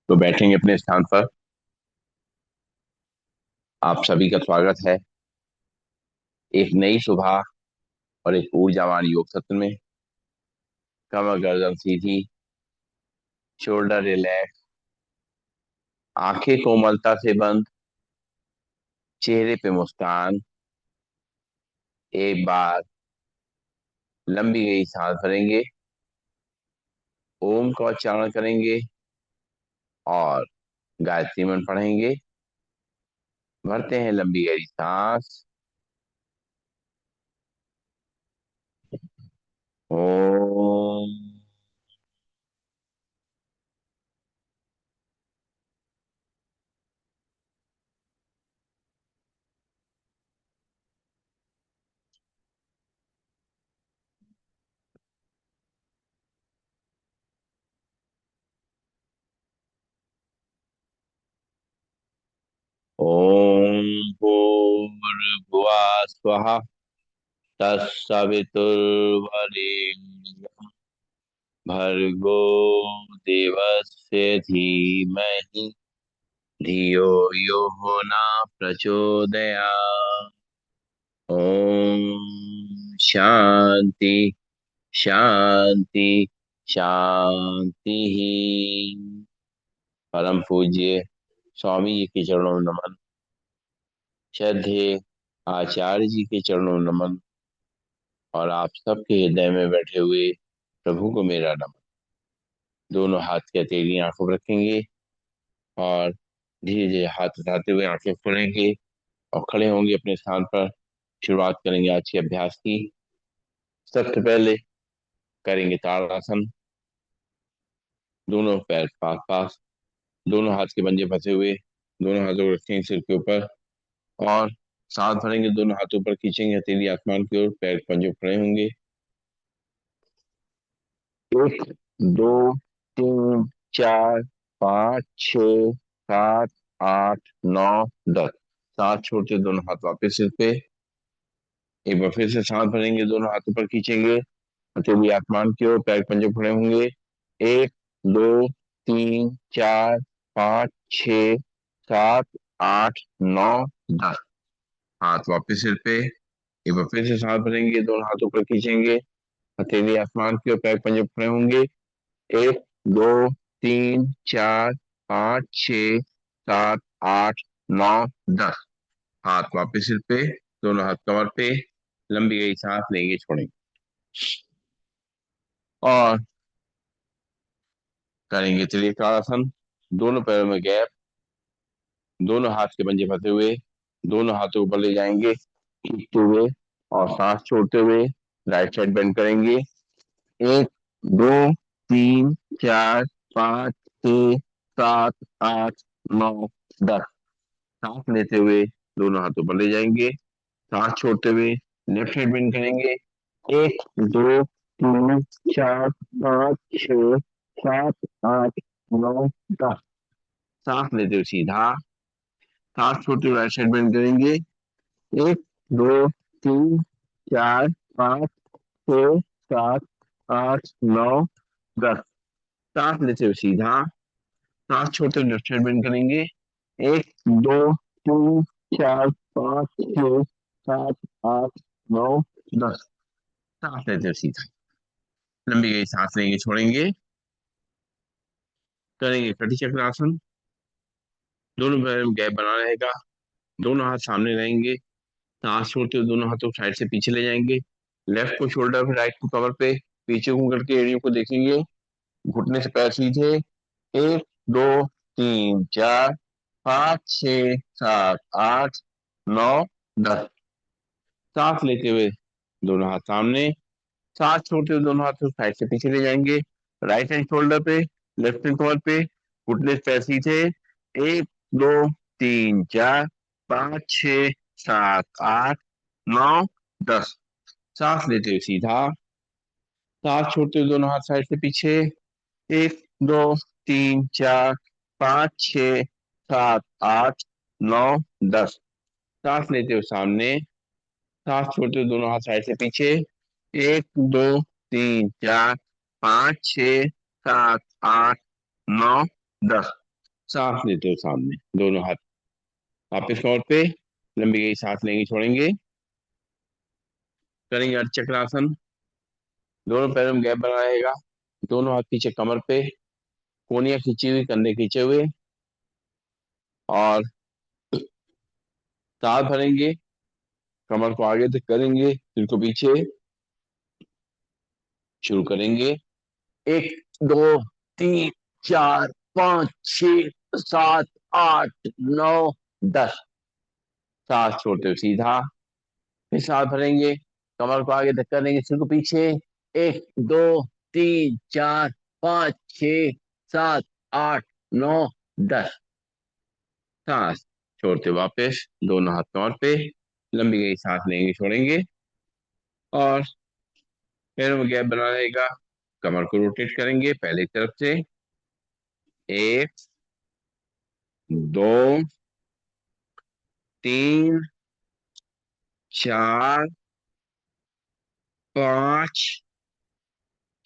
तो बैठेंगे अपने स्थान पर। आप सभी का स्वागत है एक नई सुबह और एक ऊर्जावान योग सत्र में। कमर गर्दन सीधी, शोल्डर रिलैक्स, आंखें कोमलता से बंद, चेहरे पे मुस्कान। एक बार लंबी गई सांस भरेंगे, ओम का उच्चारण करेंगे और गायत्री मंत्र पढ़ेंगे। भरते हैं लंबी गहरी सांस। ओम। ओम भूर्भुवः स्वः तत्सवितुर्वरेण्यं भर्गो देवस्य धीमहि धियो यो न प्रचोदयात्। ओम शांति शांति शांति। परम पूज्य स्वामी जी के चरणों में नमन। श्रद्धेय आचार्य जी के चरणों में नमन। और आप सबके हृदय में बैठे हुए प्रभु को मेरा नमन। दोनों हाथ की हथेली आंखों पर रखेंगे और धीरे धीरे हाथ उठाते हुए आंखें खोलेंगे और खड़े होंगे अपने स्थान पर। शुरुआत करेंगे आज के अभ्यास की। सबसे पहले करेंगे ताड़ासन। दोनों पैर पास पास, दोनों हाथ के पंजे फंसे हुए, दोनों हाथों को रखेंगे सिर के ऊपर और सांस भरेंगे। दोनों हाथों पर खींचेंगे हथेली आसमान की ओर, पैर पंजे खड़े होंगे। एक, दो, तीन, चार, पाँच, छ, सात, आठ, नौ, 10। सांस छोड़ते दोनों हाथ वापस सिर पे। एक बार फिर से सांस भरेंगे, दोनों हाथों पर खींचेंगे हथेली आसमान की ओर, पैर पंजे खड़े होंगे। एक, दो, तीन, चार, पाँच, छ, सात, आठ, नौ, 10। हाथ वापस सिर पे। एक बार फिर से सांस भरेंगे, दोनों हाथों पर खींचेंगे हथेली आसमान की ओर, पैर पंजे खड़े होंगे। एक, दो, तीन, चार, पाँच, छ, सात, आठ, नौ, 10। हाथ वापस सिर पे, दोनों हाथ कमर पे। लंबी गई सांस लेंगे, छोड़ेंगे और करेंगे त्रिकोणासन। दोनों पैरों में गैप, दोनों हाथ के पंजे फंसे हुए, दोनों हाथों ऊपर ले जाएंगे खींचते हुए और सांस छोड़ते हुए राइट साइड बेंड करेंगे। एक, दो, तीन, चार, पाँच, छः, सात, आठ, नौ, 10। सांस लेते हुए दोनों हाथों पर ले जाएंगे। सांस छोड़ते हुए लेफ्ट हैंड बेंड करेंगे। एक, दो, तीन, चार, पाँच, छ, सात, आठ, नौ, 10। सांस लेते हुए सीधा। सांस छोड़ते हुए राइट साइड बेंड करेंगे। एक, दो, तीन, चार, पाँच, छ, सात, आठ, नौ, 10। सांस लेते हुए सीधा। सांस छोड़ते हुए लेफ्ट साइड बेंड करेंगे। एक, दो, तीन, चार, पाँच, छ, सात, आठ, नौ, 10। सांस लेते हुए सीधा। लंबी गई सांस लेंगे, छोड़ेंगे। करेंगे कटी चक्र आसन। दोनों पैर में गैप बना रहेगा, दोनों हाथ सामने रहेंगे। सांस छोड़ते हुए दोनों हाथों को साइड से पीछे ले जाएंगे। लेफ्ट को शोल्डर पे, राइट को कमर पे। पीछे को करके एड़ियों को देखेंगे। घुटने से पैर सीधे। एक, दो, तीन, चार, पाँच, छ, सात, आठ, नौ, 10। सांस लेते हुए दोनों हाथ सामने। सांस छोड़ते हुए दोनों हाथों साइड से पीछे ले जाएंगे। राइट हैंड शोल्डर पे, लेफ्ट हैंड कमर पे। घुटने से पैर सीधे। एक, दो, तीन, चार, पाँच, छ, सात, आठ, नौ, 10। सांस लेते हुए सीधा। सांस छोड़ते हुए दोनों हाथ साइड से पीछे। एक, दो, तीन, चार, पाँच, छ, सात, आठ, नौ, 10। सांस लेते हुए सामने। सांस छोड़ते हुए दोनों हाथ साइड से पीछे। एक, दो, तीन, चार, पाँच, छ, सात, आठ, नौ, 10। सांस लेते हो सामने, दोनों हाथ वापस कमर पे, लंबी गई सांस लेंगे छोड़ेंगे। करेंगे अर्ध चक्रासन। दोनों पैरों में गैप बना रहेगा, दोनों हाथ पीछे कमर पे, कोहनियां खींची हुई, कंधे खींचे हुए, और सांस भरेंगे, कमर को आगे तक करेंगे, सिर को पीछे। शुरू करेंगे। 1 2 3 4 5 6 7 8 9 10। सांस छोड़ते हुए सीधा, फिर सांस भरेंगे, कमर को आगे धक्का देंगे, सिर को पीछे। 1 2 3 4 5 6 7 8 9 10। सांस छोड़ते वापस, दोनों हाथ कमर पे, लंबी गई सांस लेंगे छोड़ेंगे, और पैरों में गैप बना रहेगा। कमर को रोटेट करेंगे पहले की तरफ से। 1 2 3 4 5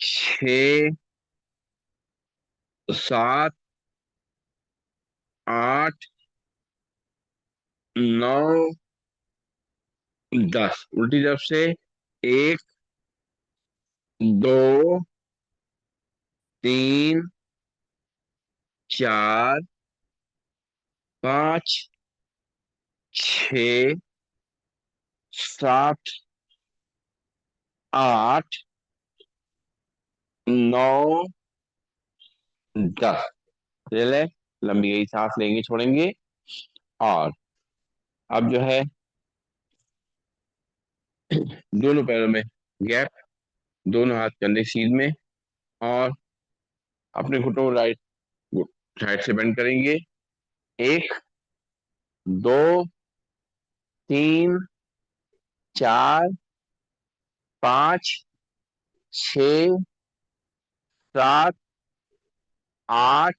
6 7 8 9 10। उल्टी तरफ से। 1 2 3 4 5 6 7 8 9 10। ले, लंबी गई सांस लेंगे छोड़ेंगे, और अब जो है दोनों पैरों में गैप, दोनों हाथ कंधे सीध में, और अपने घुटनों को राइट साइड से बेंड करेंगे। 1 2 3 4 5 6 7 8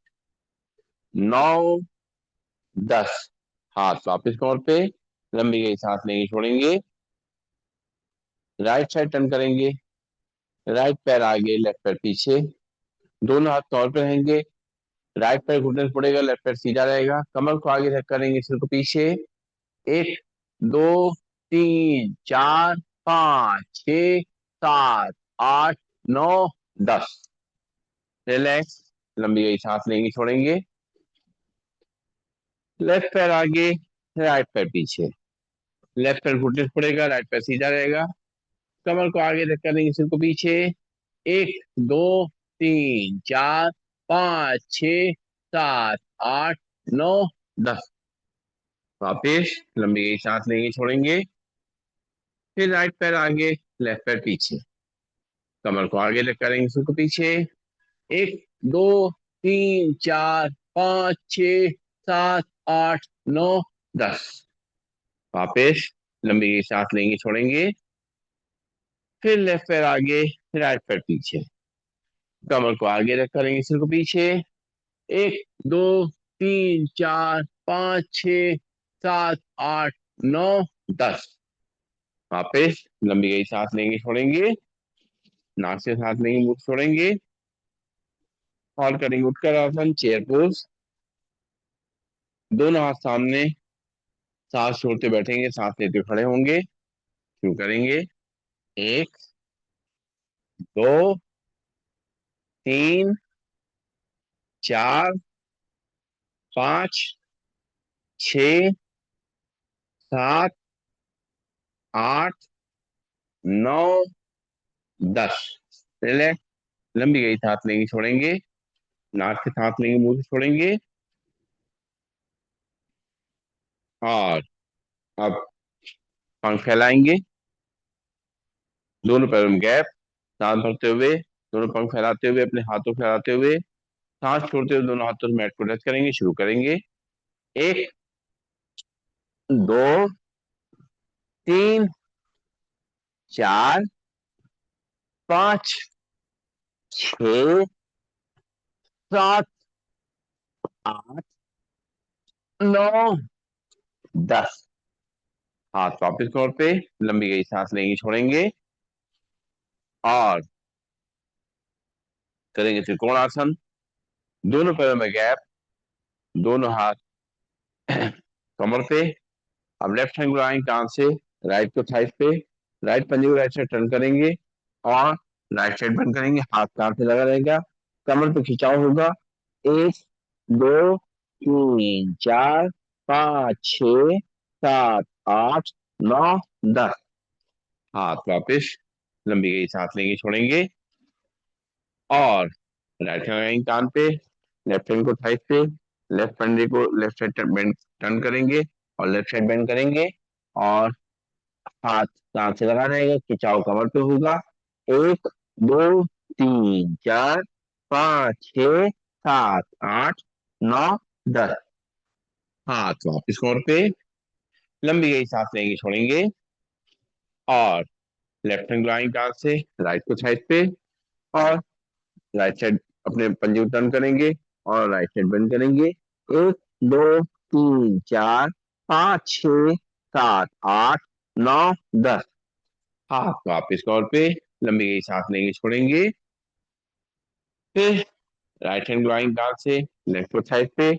9 10। हाथ वापस कमर पे, लंबी गई सांस लेंगे छोड़ेंगे, राइट साइड टर्न करेंगे। राइट पैर आगे, लेफ्ट पैर पीछे, दोनों हाथ कमर पे रहेंगे। राइट पैर घुटने से पड़ेगा, लेफ्ट पैर सीधा रहेगा, कमर को आगे रख करेंगे, सिर को पीछे। 1 2 3 4 5 6 7 8 9 10। रिलैक्स, लंबी गई सांस लेंगे छोड़ेंगे, लेफ्ट पैर आगे, राइट पैर पीछे, लेफ्ट पैर घुटने से पड़ेगा, राइट पैर सीधा रहेगा, कमर को आगे रख करेंगे, सिर को पीछे। 1 2 3 4 5 6 7 8 9 10। वापिस लंबी गई सांस लेंगे छोड़ेंगे, फिर राइट पैर आगे, लेफ्ट पैर पीछे, कमर को आगे रख करेंगे, सिर को पीछे। 1 2 3 4 5 6 7 8 9 10। वापिस लंबी गई सांस लेंगे छोड़ेंगे, फिर लेफ्ट पैर आगे, राइट पैर पीछे, कमर को आगे रख करेंगे, सिर को पीछे। 1 2 3 4 5 6 7 8 9 10। वापिस लंबी गई सांस लेंगे छोड़ेंगे, नाक से सांस लेंगे, मुंह से छोड़ेंगे, और करेंगे उठकर आसन, चेयर पोज। दोनों हाथ सामने, सांस छोड़ते बैठेंगे, सांस लेते खड़े होंगे। शुरू करेंगे। 1 2 3 4 5 6 7 8 9 10। रिलैक्स, लंबी गई सांस लेंगे छोड़ेंगे, नाक से सांस लेंगे, मुंह से छोड़ेंगे, और अब पंख फैलाएंगे, दोनों पैरों में गैप, सांस भरते हुए, दोनों पंख फैलाते हुए, अपने हाथों को फैलाते हुए, सांस छोड़ते हुए दोनों हाथों से मैट को टच करेंगे। शुरू करेंगे। 1 2 3 4 5 6 7 8 9 10। हाथ वापस तौर पे, लंबी गई सांस लेंगे छोड़ेंगे, और करेंगे त्रिकोणासन। दोनों पैरों में गैप, दोनों हाथ कमर पे। अब लेफ्ट हैंड को लगाएंगे कान से राइट को थाइस पे, राइट पंजे को राइट साइड टर्न करेंगे और राइट साइड बंद करेंगे। हाथ कान पे लगा रहेगा, कमर पे खिंचाव होगा। 1 2 3 4 5 6 7 8 9 10। हाथ वापिस लंबी गई सांस लेंगे, छोड़ेंगे और राइट हैंड लगाएंगे कान पे, लेफ्ट हैंड को थाइस पे, लेफ्ट पंजे को लेफ्ट साइड बेंड टर्न करेंगे और लेफ्ट साइड बेंड करेंगे और हाथ कान से लगा रहेगा, खिंचाव कमर पे होगा। 1 2 3 4 5 6 7 8 9 10। हाथ वापिस कमर पे, लंबी गई सांस लेंगे, छोड़ेंगे और लेफ्ट हैंड लगाएंगे कान से राइट को साइड पे और राइट साइड अपने पंजे को टर्न करेंगे और राइट साइड बेंड करेंगे। 1 2 3 4 5 6 7 8 9 10। हाथ वापिस कमर पे, लंबी गई सांस लेंगे, छोड़ेंगे। फिर राइट हैंड ग्राइंग कान से लेफ्ट साइड पे,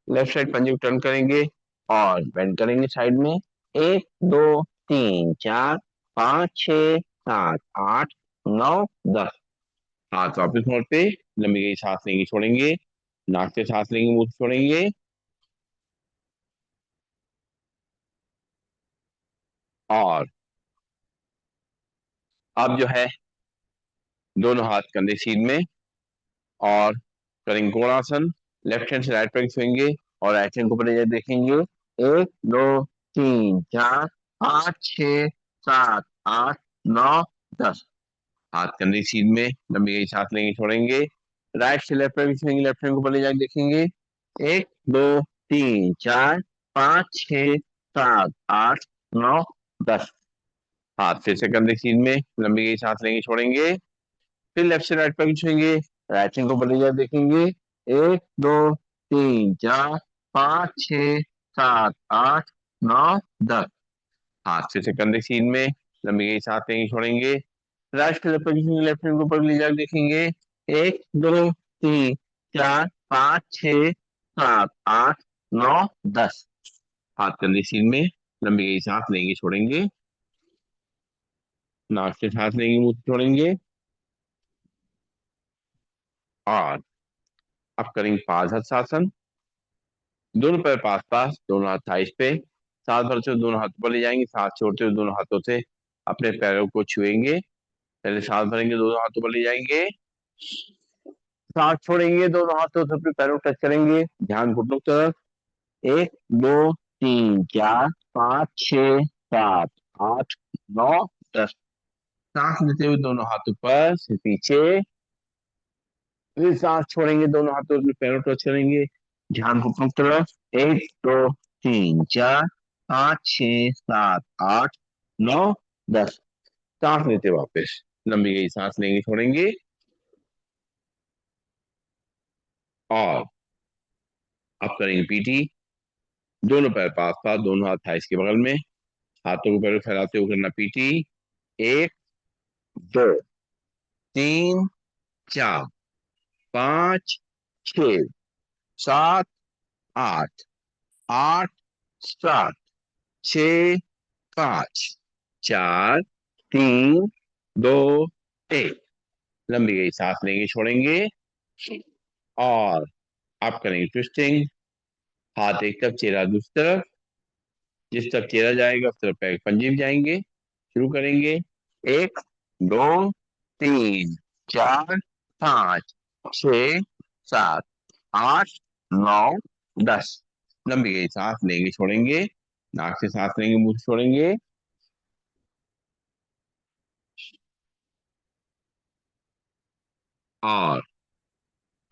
लेफ्ट साइड पंजे को टर्न करेंगे और बेंड करेंगे साइड में। 1 2 3 4 5 6 7 8 9 10। हाथ वापिस मोड़ पे, लंबी गई सांस लेंगे, छोड़ेंगे। नाक से सांस लेंगे, मुंह से छोड़ेंगे। और अब जो है दोनों हाथ कंधे सीध में और करेंगे कोणासन। लेफ्ट हैंड से राइट पैर छुएंगे और राइट हैंड को ऊपर ले जाके देखेंगे। 1 2 3 4 5 6 7 8 9 10। हाथ कंधे सीध में, लंबी गई सांस लेंगे, छोड़ेंगे। राइट से लेफ्ट पैर छुएंगे, लेफ्ट हैंड को ऊपर ले जाके देखेंगे। 1 2 3 4 5 6 7 8 9 10। हाथ फिर से कंधे सीध में, लंबी गई सांस लेंगे, छोड़ेंगे। फिर लेफ्ट से राइट पैर छुएंगे, राइट हैंड को ऊपर ले जाके देखेंगे। 1 2 3 4 5 6 7 8 9 10। हाथ फिर से कंधे सीध में, लंबी गई सांस लेंगे, छोड़ेंगे। राइट से लेफ्ट पैर छुएंगे, लेफ्ट हैंड को ऊपर ले जाके देखेंगे। 1 2 3 4 5 6 7 8 9 10। हाथ कंधे सीध में, लंबी गई सांस लेंगे, छोड़ेंगे। नाक से सांस लेंगे, मुंह से छोड़ेंगे। और अब करेंगे पांच हस्तासन। दोनों पैर पास पास, दोनों हाथ थाइस पे। सांस भरते हुए दोनों हाथ ऊपर ले जाएंगे, सांस छोड़ते हुए दोनों हाथों से अपने पैरों को छुएंगे। पहले सांस भरेंगे, दोनों हाथ ऊपर ले जाएंगे, सांस छोड़ेंगे, दोनों हाथों से अपने पैरों को टच करेंगे। ध्यान घुटनों की तरफ। 1 2 3 4 5 6 7 8 9 10। सांस लेते हुए दोनों हाथ ऊपर से पीछे, फिर सांस छोड़ेंगे, दोनों हाथों से पैरों को टच करेंगे। ध्यान घुटनों की तरफ। 1 2 3 4 5 6 7 8 9 10। सांस लेते वापस लंबी गई सांस लेंगे, छोड़ेंगे। और अब करेंगे पीटी। दोनों पैर पास पास, दोनों हाथ थाइस के बगल में, हाथों को पैरों को फैलाते हुए करना पीटी। 1 2 3 4 5 6 7 8 9 10। 8 9 10। लंबी गई सांस लेंगे, छोड़ेंगे। और आप करेंगे ट्विस्टिंग। हाथ एक तरफ, चेहरा दूसरी तरफ। जिस तरफ चेहरा जाएगा उस तरफ पैर पंजे भी जाएंगे। शुरू करेंगे। 1 2 3 4 5 6 7 8 9 10। लंबी गई सांस लेंगे, छोड़ेंगे। नाक से सांस लेंगे, मुंह से छोड़ेंगे। और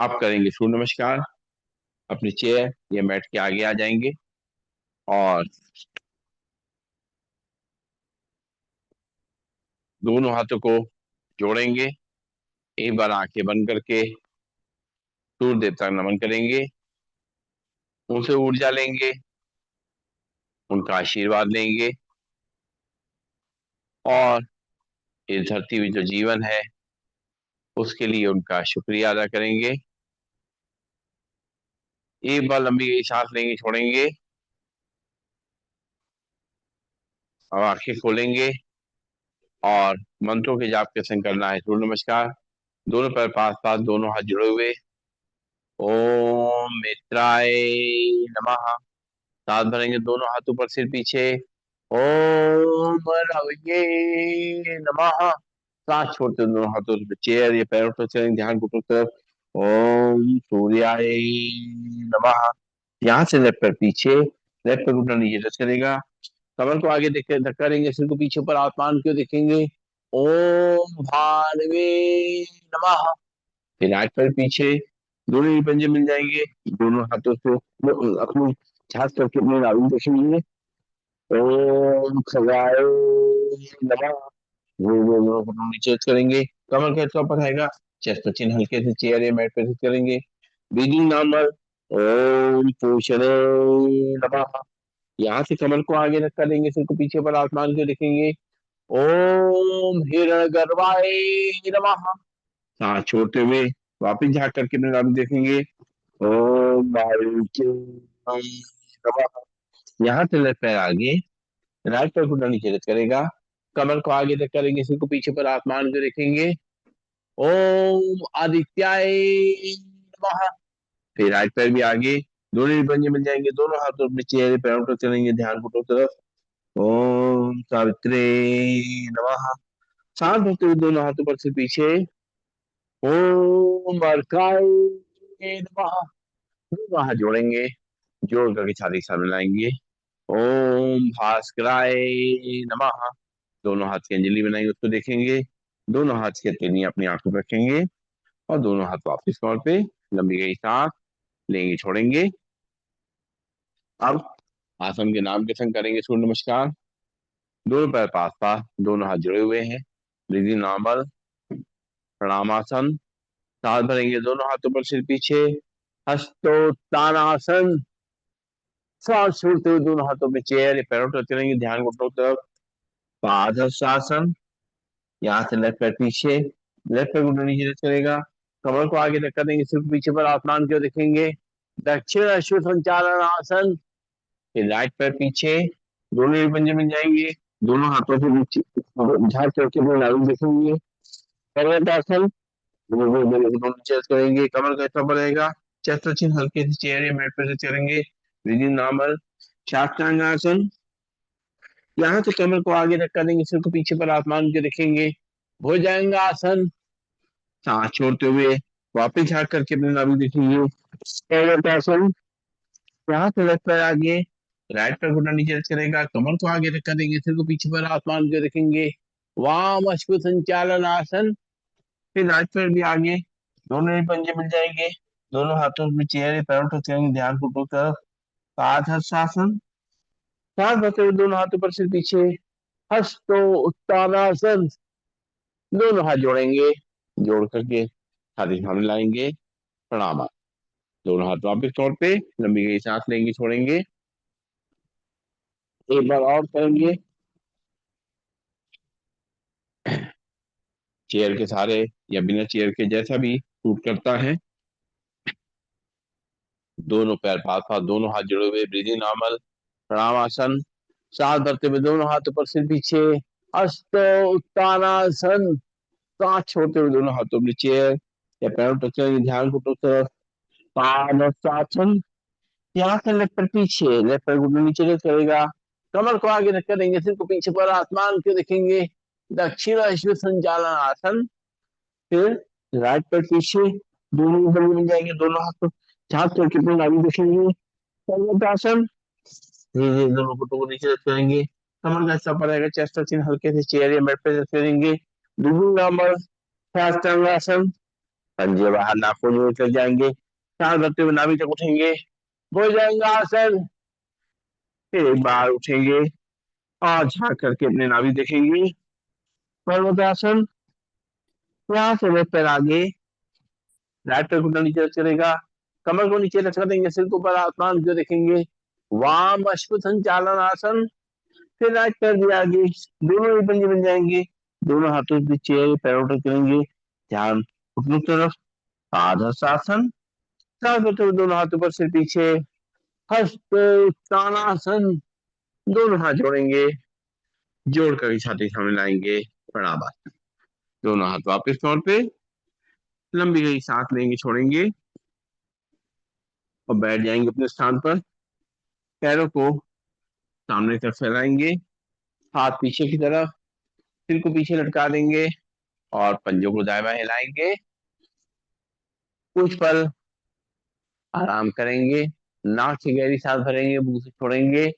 अब करेंगे सूर्य नमस्कार। अपनी चेयर या मैट के आगे आ जाएंगे और दोनों हाथों को जोड़ेंगे। एक बार आंखें बंद करके सूर्य देवता का नमन करेंगे, उनसे ऊर्जा लेंगे, उनका आशीर्वाद लेंगे और इस धरती में जो जीवन है उसके लिए उनका शुक्रिया अदा करेंगे। एक बार लंबी गई सांस लेंगे, छोड़ेंगे, और आंखें खोलेंगे और मंत्रों के जाप के संग करना है। सूर्य नमस्कार। दोनों पैर पास पास, दोनों हाथ जुड़े हुए। ओम मित्राय नमः। सांस भरेंगे, दोनों हाथ ऊपर, सिर पीछे। ओम रवये नमः। सांस छोड़ते हुए दोनों हाथों से चेयर या पैरों पर चलेंगे, ध्यान घुटनों की तरफ। ओम सूर्याय नमः। यहाँ से लेफ्ट पैर पीछे, लेफ्ट पैर घुटना नीचे टच करेगा। कमर को आगे देख धक्का देंगे, सिर को पीछे ऊपर, आसमान की ओर देखेंगे। ओम भानवे नमः। फिर राइट पैर पीछे, दोनों ही पंजे मिल जाएंगे। दोनों हाथों से अपनी छाती करके अपने नाभि देखेंगे। ओम खगाय नमः। वो नीचे करेंगे, कमर के ऊपर आएगा। चेस्ट पर चिन्ह हल्के से चेयर या मैट पे करेंगे। Breathing normal. ओम पोषणे नमः। यहाँ से कमर को आगे रख करेंगे, सिर को पीछे पर, आसमान को देखेंगे। ओम हिरण्यगर्भाय नमः। सांस छोड़ते हुए वापिस झाँक करके अपने नाभि देखेंगे। ओम मारुति नमः। यहाँ से लेफ्ट पैर आगे, राइट पैर घुटना नीचे रख करेगा। कमर को आगे तक करेंगे, सिर को पीछे पर, आसमान को देखेंगे। ओम आदित्याय नमः। फिर राइट पैर भी आगे, दोनों ही पंजे मिल जाएंगे। दोनों हाथों अपने चेहरे पैरों पर चलेंगे, ध्यान घुटनों की तरफ। ओम सावित्रे नमः। सांस भरते हुए दोनों हाथों पर से पीछे। ओम अर्काय नमः। दोनों हाथ जोड़ेंगे, जोड़ करके छाती के सामने लाएंगे। ओम भास्कराय नमः। दोनों हाथ की अंजलि बनाएंगे, उसको देखेंगे। दोनों हाथ की हथेली अपनी आंखों पर रखेंगे और दोनों हाथ वापिस कमर पे। लंबी गई सांस लेंगे, छोड़ेंगे। अब आसन के नाम के संग करेंगे सूर्य नमस्कार। दोनों पैर पास पास, दोनों हाथ जुड़े हुए हैं। Breathing normal. प्रणामासन। सांस भरेंगे, दोनों हाथों पर, सिर पीछे। हस्तोत्तानासन। सांस छोड़ते हुए दोनों हाथों पे चेयर या पैरों पर चलेंगे, ध्यान घुटनों की तरफ। पादहस्तासन। यहाँ से लेफ्ट पैर पीछे, लेफ्ट पैर घुटना नीचे चलेगा। कमर को आगे धक्का देंगे, सिर को पीछे पर, आसमान की ओर देखेंगे। दक्षिण अश्व संचालन आसन। फिर राइट पैर पीछे, दोनों ही पंजे मिल जाएंगे। दोनों हाथों से नीचे झाड़ करके अपने नाभि देखेंगे। पर्वतासन। नीचे करेंगे, कमर का हिस्सा बढ़ेगा। चेस्ट चिन्ह हल्के से चेयर या मैट पर से चलेंगे। Breathing normal. साष्टांग आसन। यहाँ से कमर को आगे धक्का देंगे, सिर को पीछे पर, आसमान के देखेंगे। भुजंग आसन। सांस छोड़ते हुए वापिस झाँक करके अपने नाभि देखेंगे। पर्वतासन। यहाँ से लेफ्ट पैर आगे, राइट पैर घुटना नीचे रख करेगा। कमर को आगे धक्का देंगे, सिर को पीछे पर, आसमान को देखेंगे। वाम अश्व संचालन आसन। फिर राइट पैर भी आगे, दोनों ही पंजे मिल जाएंगे। दोनों हाथों में चेहरे पैरों को रखेंगे, ध्यान घुटनों की तरफ। पादहस्तासन। सांस भरते हुए दोनों हाथों पर, सिर पीछे। हस्तो उत्तानासन। दोनों हाथ जोड़ेंगे, जोड़ करके छाती के सामने लाएंगे। प्रणाम। दोनों हाथ वापिस तौर पे, लंबी गई सांस लेंगे, छोड़ेंगे। एक बार और करेंगे। चेयर के सहारे या बिना चेयर के, जैसा भी सूट करता है। दोनों पैर पास पास, दोनों हाथ जुड़े हुए। Breathing normal. प्रणाम आसन। सांस भरते हुए दोनों हाथों पर, सिर पीछे। हस्त उत्तानासन। सांस छोड़ते हुए दोनों हाथों में चेयर या पैरों पर चलेंगे, ध्यान घुटनों की तरफ। पादहस्तासन। यहाँ से लेफ्ट पैर पीछे, लेफ्ट पैर घुटने नीचे रख करेगा। कमर को आगे रख करेंगे, सिर को पीछे पर, आसमान को देखेंगे। दक्षिण अश्व संचालन आसन। फिर राइट पैर पीछे, दोनों ऊपर मिल जाएंगे। दोनों हाथ झाँक करके अपनी नाभि देखेंगे। पर्वतासन। धीरे धीरे दोनों घुटनों को नीचे रख करेंगे। कमर का हिस्सा पड़ेगा, चेस्ट का चिन्ह हल्के से चेयर या मैट पे रख करेंगे। Breathing normal. साष्टांगासन। पंजे बाहर, नाखून में चल जाएंगे। सांस भरते हुए नाभि तक उठेंगे। भुजंगासन। फिर एक बार उठेंगे और झाँक करके अपने नाभि देखेंगे। पर्वतासन। यहाँ से लेफ्ट पैर आगे, राइट पैर घुटना नीचे चलेगा। कमर को नीचे रखा देंगे, सिर को ऊपर, आसमान को देखेंगे। वाम अश्व संचालन आसन। फिर राइट पैर भी आगे, दोनों ही पंजे बन जाएंगे। दोनों हाथों से चेहरे पैरों तक चलेंगे, ध्यान घुटनों की तरफ। पादहस्तासन। सांस भरते हुए दोनों हाथ ऊपर, सिर पीछे, हस्त उत्तानासन। दोनों हाथ जोड़ेंगे, जोड़कर छाती सामने लाएंगे, प्रणाम। दोनों हाथ वापस तौर पे, लंबी गई सांस लेंगे, छोड़ेंगे और बैठ जाएंगे अपने स्थान पर। पैरों को सामने की तरफ फैलाएंगे, हाथ पीछे की तरफ, सिर को पीछे लटका देंगे और पंजों को दाएं बाएं हिलाएंगे। कुछ पल आराम करेंगे, नाक से गहरी सांस भरेंगे, मुंह से छोड़ेंगे।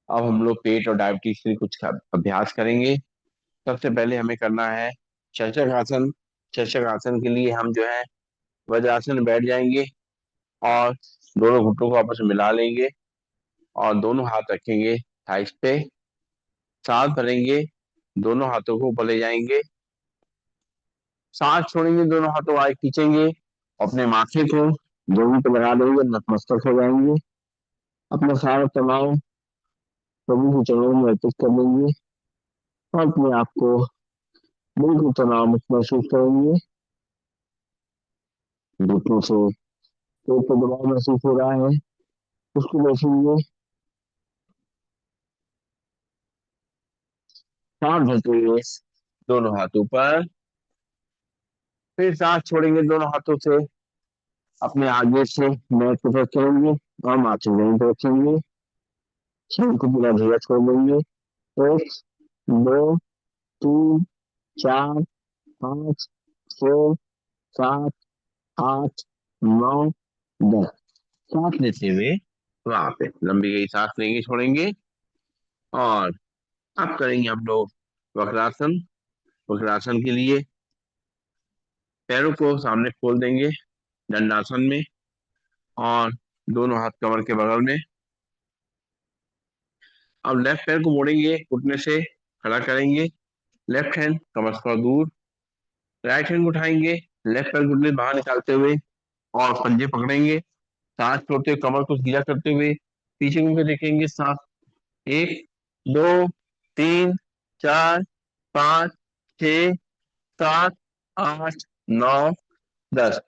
अब हम लोग पेट और डायबिटीज के लिए कुछ अभ्यास करेंगे। सबसे पहले हमें करना है चर्चक आसन। चर्चक आसन के लिए हम जो है वज्रासन में बैठ जाएंगे और दोनों घुटनों को आपस में मिला लेंगे और दोनों हाथ रखेंगे थाइस पे। सांस भरेंगे, दोनों हाथों को ऊपर ले जाएंगे, सांस छोड़ेंगे, दोनों हाथों आगे खींचेंगे, अपने माथे को जमीन पे लगा देंगे, नतमस्तक हो जाएंगे। अपना सारा तनाव प्रभु के चरणों में अर्पित कर देंगे और अपने आप को बिल्कुल तनाव मुक्त महसूस करेंगे। घुटनों से पेट पर दबाव महसूस हो रहा है, उसको देखेंगे। सांस भरते हुए दोनों हाथ ऊपर, फिर सांस छोड़ेंगे, दोनों हाथों से अपने आगे से मैट को टच करेंगे और माथे जमीन पर रखेंगे। शरीर को पूरा ढीला छोड़ देंगे। एक, दो, तीन, चार, पाँच, छः, सात, आठ, नौ, 10। सांस लेते हुए वहां पे लंबी गई सांस लेंगे, छोड़ेंगे और अब करेंगे हम लोग वक्रासन। वक्रासन के लिए पैरों को सामने खोल देंगे दंडासन में और दोनों हाथ कमर के बगल में। अब लेफ्ट पैर को मोड़ेंगे, घुटने से खड़ा करेंगे, लेफ्ट हैंड कमर से थोड़ा दूर, राइट हैंड उठाएंगे, लेफ्ट पैर घुटने बाहर निकालते हुए और पंजे पकड़ेंगे। सांस छोड़ते हुए कमर को सीधा करते हुए पीछे मुंह के देखेंगे। सांस, एक, दो, तीन, चार, पाँच, छ, सात, आठ, नौ, 10।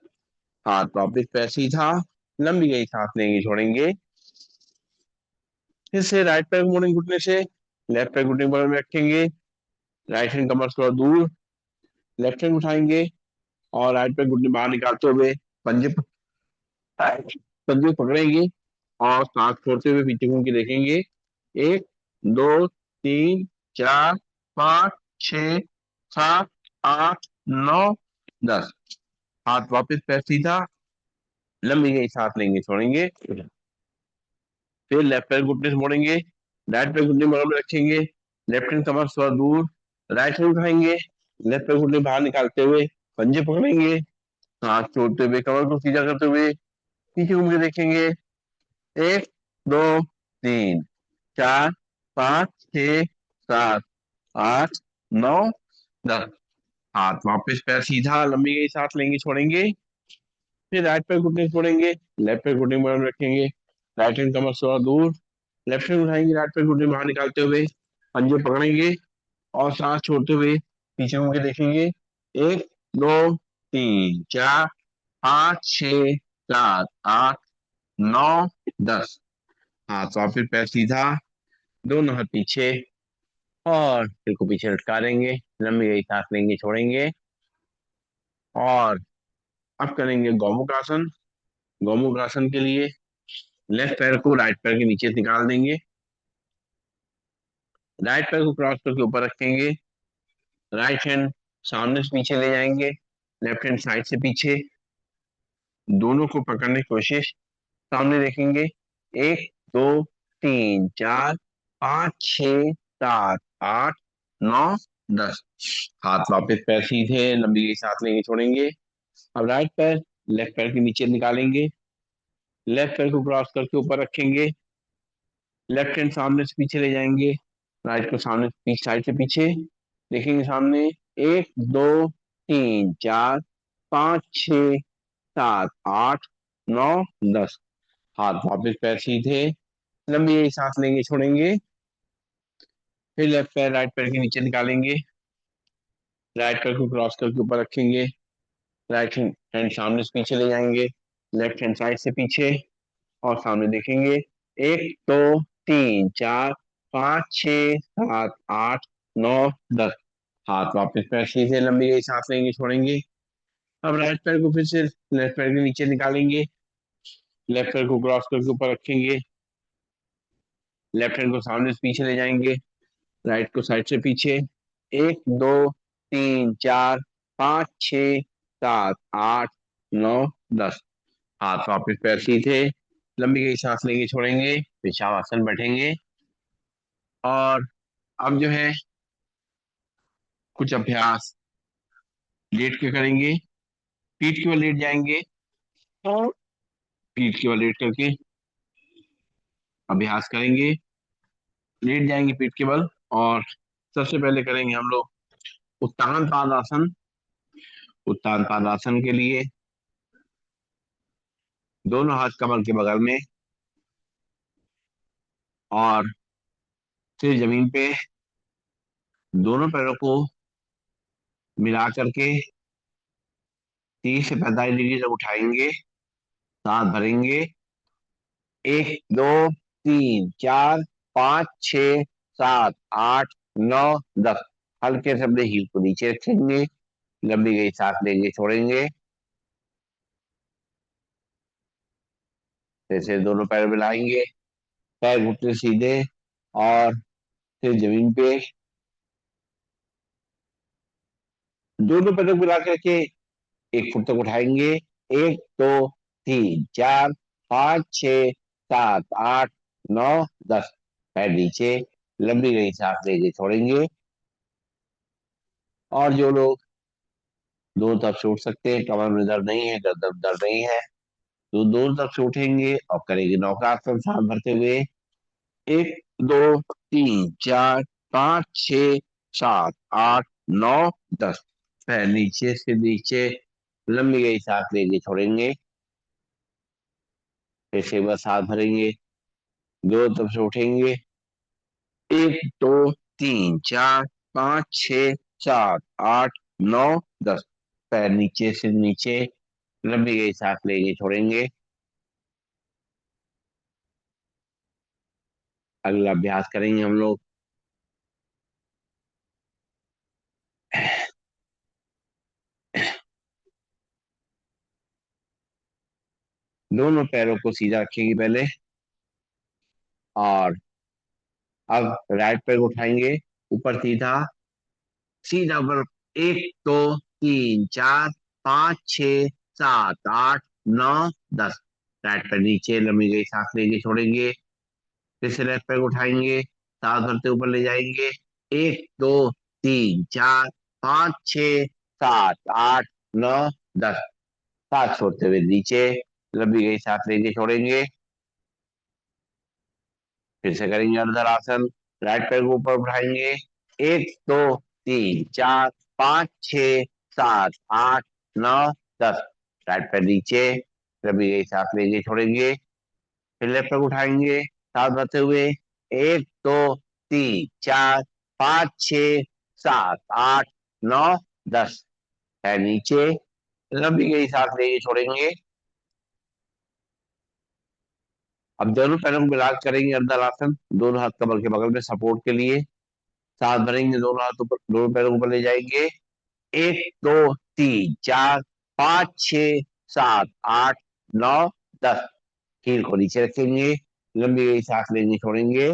हाथ वापिस पैर सीधा, लंबी गई सांस लेंगे, छोड़ेंगे। फिर से राइट पैर मोड़ेंगे घुटने से, लेफ्ट पैर घुटने के बगल में रखेंगे, राइट हैंड कमर से थोड़ा दूर, लेफ्ट हैंड उठाएंगे और राइट पैर घुटने बाहर निकालते हुए पंजे पंजे पकड़ेंगे और सांस छोड़ते हुए पीछे घूम के देखेंगे। एक, दो, तीन, चार, पाँच, छ, सात, आठ, नौ, 10। हाथ वापस पैर सीधा, लंबी गई सांस लेंगे, छोड़ेंगे। फिर लेफ्ट पैर घुटने से मोड़ेंगे, राइट पैर घुटने बगल में रखेंगे, लेफ्ट हैंड कमर थोड़ा दूर, राइट हैंड उठाएंगे, लेफ्ट पैर घुटने बाहर निकालते हुए पंजे पकड़ेंगे, हाथ छोड़ते हुए कमर को सीधा करते हुए पीछे घूम के देखेंगे। एक, दो, तीन, चार, पाँच, छ, सात, आठ, नौ, 10। हाथ वापस पैर सीधा, लंबी गई सांस लेंगे, छोड़ेंगे। फिर राइट पैर घुटने छोड़ेंगे, लेफ्ट पैर घुटने बगल में रखेंगे, राइट हैंड कमर से थोड़ा दूर, लेफ्ट हैंड उठाएंगे, राइट पैर घुटने बाहर निकालते हुए पंजे पकड़ेंगे और सांस छोड़ते हुए पीछे मुड़ के देखेंगे। एक, दो, तीन, चार, पाँच, छ, सात, आठ, नौ, 10। हाथ वापिस पैर सीधा, दोनों हाथ पीछे और सिर को पीछे लटका देंगे, लंबी गई सांस लेंगे, छोड़ेंगे। और अब करेंगे गौमुख आसन। गौमुख आसन के लिए लेफ्ट पैर को राइट पैर के नीचे से निकाल देंगे, राइट पैर को क्रॉस करके ऊपर रखेंगे, राइट हैंड सामने से पीछे ले जाएंगे, लेफ्ट हैंड साइड से पीछे, दोनों को पकड़ने की कोशिश, सामने देखेंगे। एक, दो, तीन, चार, पाँच, छ, सात, आठ, नौ, 10। हाथ वापस पैर सीधे, लंबी गई सांस लेंगे, छोड़ेंगे। अब राइट पैर लेफ्ट पैर के नीचे निकालेंगे, लेफ्ट पैर को क्रॉस करके ऊपर रखेंगे, लेफ्ट हैंड सामने से पीछे ले जाएंगे, राइट को सामने साइड से पीछे देखेंगे। सामने एक, दो, तीन, चार, पाँच, छ, सात, आठ, नौ, 10। हाथ वापस पैर सीधे, लंबी सांस लेंगे, छोड़ेंगे। फिर लेफ्ट पैर राइट पैर के नीचे निकालेंगे, राइट पैर को क्रॉस करके ऊपर रखेंगे, राइट हैंड सामने से पीछे ले जाएंगे, लेफ्ट हैंड साइड से पीछे और सामने देखेंगे। 1 2 3 4 5 6 7 8 9 10। हाथ वापस पैर सीधे, लंबी गई सांस लेंगे, छोड़ेंगे। अब राइट पैर को फिर से लेफ्ट पैर के नीचे निकालेंगे, लेफ्ट पैर को क्रॉस करके ऊपर रखेंगे, लेफ्ट हैंड को सामने से पीछे ले जाएंगे, राइट को साइड से पीछे। 1 2 3 4 5 6 7 8 9 10। हाथ वापिस पैर सीधे, लंबी गई सांस लेंगे, छोड़ेंगे, फिर शवासन बैठेंगे। और अब जो है कुछ अभ्यास लेट के करेंगे, पीठ के बल लेट जाएंगे और पीठ के बल लेट करके अभ्यास करेंगे। लेट जाएंगे पीठ के बल और सबसे पहले करेंगे हम लोग उत्तान पादासन। उत्तान पादासन के लिए दोनों हाथ कमर के बगल में और सिर जमीन पे, दोनों पैरों को मिला करके 30 से 45 डिग्री तक उठाएंगे, सांस भरेंगे। 1 2 3 4 5 6 7 8 9 10। हल्के से अपने हील को नीचे रखेंगे, लंबी गई सांस लेंगे, छोड़ेंगे, फिर से दोनों पैर मिलाएंगे, पैर घुटने सीधे और फिर जमीन पे, दोनों पैरों को मिला करके 1 फुट तक उठाएंगे। 1 2 3 4 5 6 7 8 9 10। पैर नीचे, लंबी गई सांस लेंगे, छोड़ेंगे। और जो लोग दोनों तरफ से उठ सकते हैं, कमर में दर्द नहीं है, गर्दन दर्द नहीं है, तो दोनों तरफ से उठेंगे और करेंगे नौकासन, सांस भरते हुए। 1 2 3 4 5 6 7 8 9 10। पैर नीचे से नीचे, लंबी गई सांस लेंगे, छोड़ेंगे, फिर से बस सांस भरेंगे, दोनों तरफ से उठेंगे। 1 2 3 4 5 6 7 8 9 10। पैर नीचे से नीचे, लंबी गई सांस लेंगे, छोड़ेंगे। अगला अभ्यास करेंगे हम लोग दोनों पैरों को सीधा रखेंगे पहले और अब राइट पैर को उठाएंगे ऊपर सीधा, सीधा ऊपर। 1 2 3 4 5 6 7 8 9 10। राइट पैर नीचे, लंबी गई सांस लेंगे, छोड़ेंगे, फिर से लेफ्ट पैर को उठाएंगे, सांस भरते ऊपर ले जाएंगे। 1 2 3 4 5 6 7 8 9 10। सांस छोड़ते हुए नीचे, लंबी गई सांस लेंगे, छोड़ेंगे, फिर से करेंगे अर्धरासन। राइट पैर को ऊपर उठाएंगे। 1 2 3 4 5 6 7 8 9 10। राइट पैर नीचे, लंबी गई सांस लेंगे, छोड़ेंगे, फिर लेफ्ट पैर को उठाएंगे, सांस भरते हुए। 1 2 3 4 5 6 7 8 9 10। पैर नीचे, लंबी गई सांस लेंगे, छोड़ेंगे। अब दोनों पैरों को मिलाकर करेंगे अर्धरासन, दोनों हाथ कमर के बगल में सपोर्ट के लिए। सांस भरेंगे, दोनों हाथ ऊपर, दोनों पैरों को ऊपर ले जाएंगे। 1 2 3 4 5 6 7 8 9 10। हील को नीचे रखेंगे, लंबी गई सांस लेंगे, छोड़ेंगे,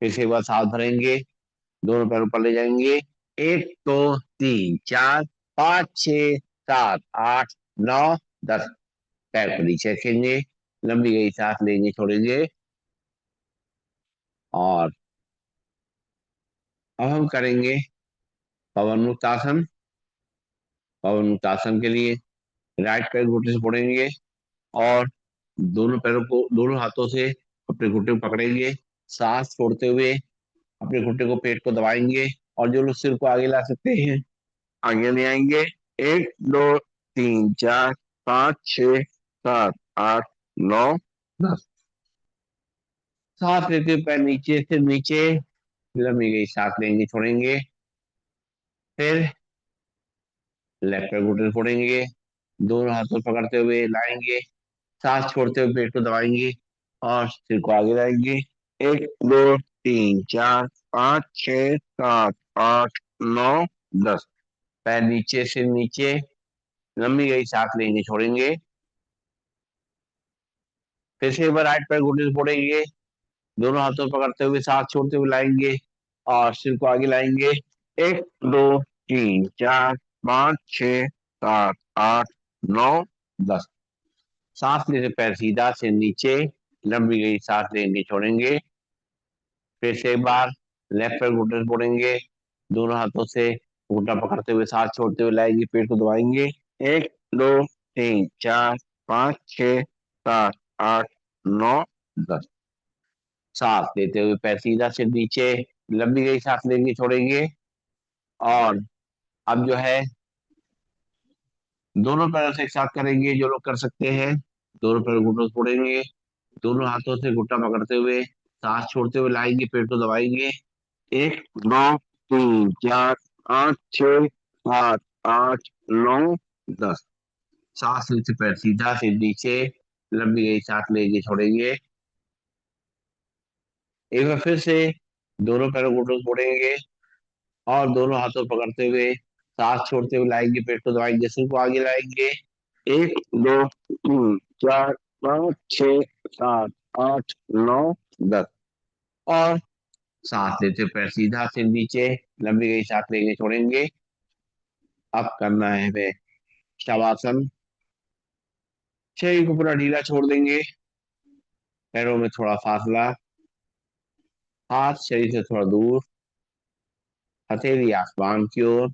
फिर से एक बार सांस भरेंगे, दोनों पैरों पर ले जाएंगे। 1 2 3 4 5 6 7 8 9 10। पैर को नीचे रखेंगे, लंबी गई सांस लेंगे, छोड़ेंगे। और अब हम करेंगे पवन मुक्तासन। पवन मुक्तासन के लिए राइट पैर घुटने से फोड़ेंगे और दोनों पैरों को, दोनों हाथों से अपने घुटने को पकड़ेंगे, सांस छोड़ते हुए अपने घुटने को, पेट को दबाएंगे। और जो लोग सिर को आगे ला सकते हैं, आगे ले आएंगे। 1 2 3 4 5 6 7 8 9 10। सांस लेते हुए पैर नीचे से नीचे, लंबी गई सांस लेंगे छोड़ेंगे। फिर लेफ्ट पैर घुटने फोड़ेंगे, दोनों हाथों पकड़ते हुए लाएंगे, सांस छोड़ते हुए पेट को दबाएंगे और सिर को आगे लाएंगे। 1 2 3 4 5 6 7 8 9 10। पैर नीचे से नीचे, लंबी गई सांस लेंगे छोड़ेंगे। फिर से एक बार राइट पैर घुटने से फोड़ेंगे, दोनों हाथों पकड़ते हुए सांस छोड़ते हुए लाएंगे और सिर को आगे लाएंगे। 1 2 3 4 5 6 7 8 9 10। सांस लेते पैर सीधा से नीचे, लंबी गई सांस लेंगे छोड़ेंगे। फिर से एक बार लेफ्ट पैर घुटने से फोड़ेंगे, दोनों हाथों से घुटना पकड़ते हुए सांस छोड़ते हुए लाएंगे, पेट को दबाएंगे। 1 2 3 4 5 6 7 8 9 10। सांस लेते हुए पैर सीधा से नीचे, लंबी गई सांस लेंगे छोड़ेंगे। और अब जो है दोनों पैरों से एक साथ करेंगे, जो लोग कर सकते हैं। दोनों पैर घुटनों से फोड़ेंगे, दोनों हाथों से घुटना पकड़ते हुए सांस छोड़ते हुए लाएंगे, पेट को दबाएंगे। 1 2 3 4 5 6 7 8 9 10। सांस लेते पैर सीधा से नीचे, लंबी गई सांस लेंगे छोड़ेंगे। एक बार फिर से दोनों पैरों घुटनों से फोड़ेंगे और दोनों हाथों पकड़ते हुए सांस छोड़ते हुए लाएंगे, पेट को दबाएंगे, सिर को आगे लाएंगे। 1 2 3 4 5 6 7 8 9 10। और सांस लेते पैर सीधा से नीचे, लंबी गई सांस लेंगे छोड़ेंगे। अब करना है हमें शवासन। शरीर को पूरा ढीला छोड़ देंगे, पैरों में थोड़ा फासला, हाथ शरीर से थोड़ा दूर, हथेली आसमान की ओर।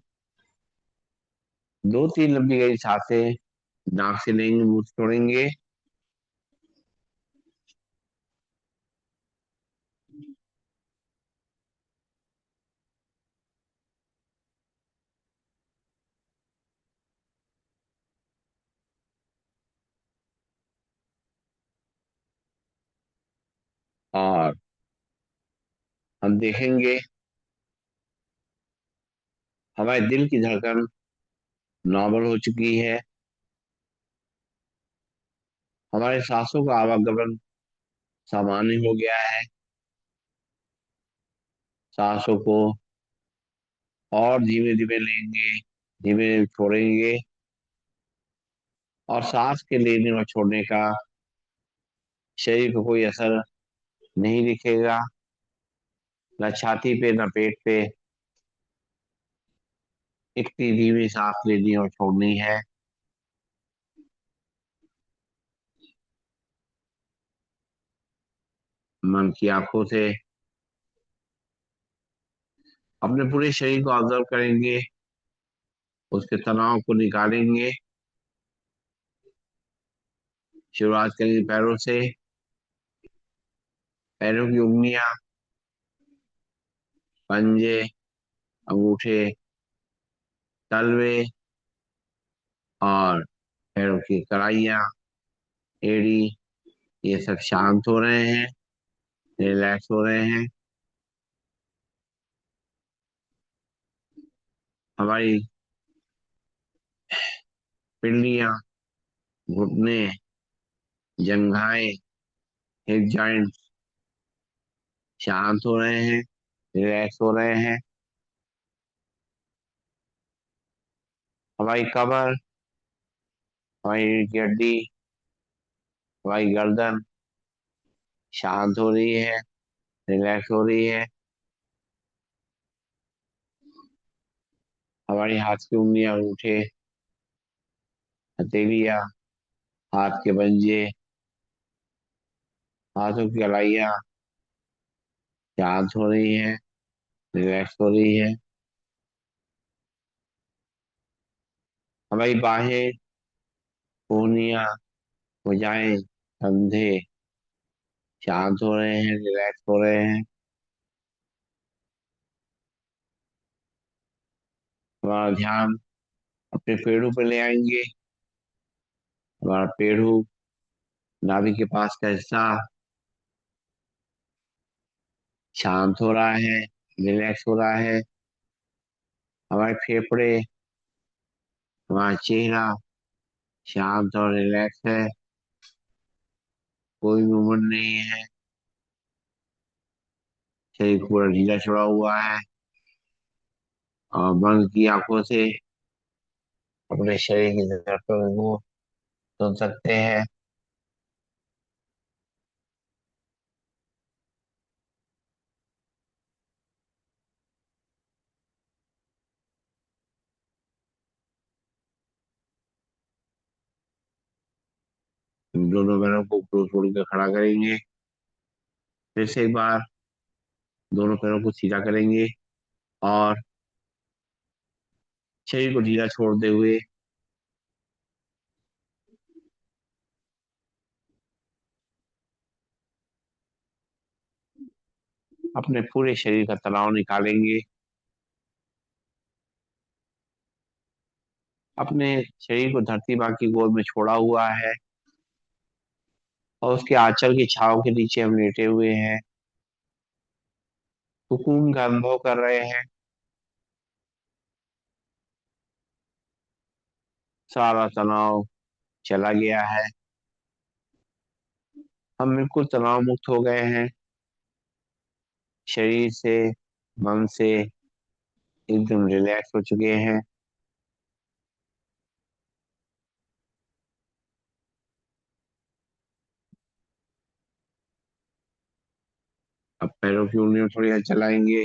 2 3 लंबी गई सांसें नाक से लेंगे, मुंह से छोड़ेंगे। और हम देखेंगे हमारे दिल की धड़कन नॉर्मल हो चुकी है, हमारे सांसों का आवागमन सामान्य हो गया है। सांसों को और धीमे धीमे लेंगे, धीमे धीमे छोड़ेंगे। और सांस के लेने और छोड़ने का शरीर को कोई असर नहीं दिखेगा, न छाती पे न पेट पे। इतनी धीमी सांस लेनी और छोड़नी है। मन की आंखों से अपने पूरे शरीर को ऑब्जर्व करेंगे, उसके तनाव को निकालेंगे। शुरुआत करेंगे पैरों से। पैरों की उंगलियां, पंजे, अंगूठे, तलवे और पैरों की कलाइयां, एड़ी, ये सब शांत हो रहे हैं, रिलैक्स हो रहे हैं। हमारी पिंडलियां, घुटने, जंघाएं, हिप जॉइंट शांत हो रहे हैं, रिलैक्स हो रहे हैं। हमारी कमर, हमारी रीढ़ की हड्डी, हमारी गर्दन शांत हो रही है, रिलैक्स हो रही है। हमारी हाथ की उंगलियां, अंगूठे, हथेलियां, हाथ के पंजे, हाथों की कलाइयां शांत हो रही है, रिलैक्स हो रही है। हमारी बाहें, कोहनियां, भुजाएं, कंधे शांत हो रहे हैं, रिलैक्स हो रहे हैं। हमारा ध्यान अपने पेड़ों पे ले आएंगे। हमारा पेड़ू, नाभि के पास का हिस्सा शांत हो रहा है, रिलैक्स हो रहा है। हमारे फेफड़े, हमारा चेहरा शांत और रिलैक्स है। कोई मूवमेंट नहीं है। शरीर पूरा ढीला छोड़ा हुआ है। और बंद की आंखों से अपने शरीर की धड़कनों को सुन सकते हैं। दोनों पैरों को ऊपर छोड़ कर खड़ा करेंगे। फिर से एक बार दोनों पैरों को सीधा करेंगे और शरीर को ढीला छोड़ते हुए अपने पूरे शरीर का तनाव निकालेंगे। अपने शरीर को धरती माँ की गोद में छोड़ा हुआ है और उसके आंचल की छांव के नीचे हम लेटे हुए हैं। सुकून का अनुभव कर रहे हैं। सारा तनाव चला गया है। हम बिल्कुल तनाव मुक्त हो गए हैं। शरीर से, मन से एकदम रिलैक्स हो चुके हैं। अब पैरों की उंगलियों थोड़ी हल चलाएंगे।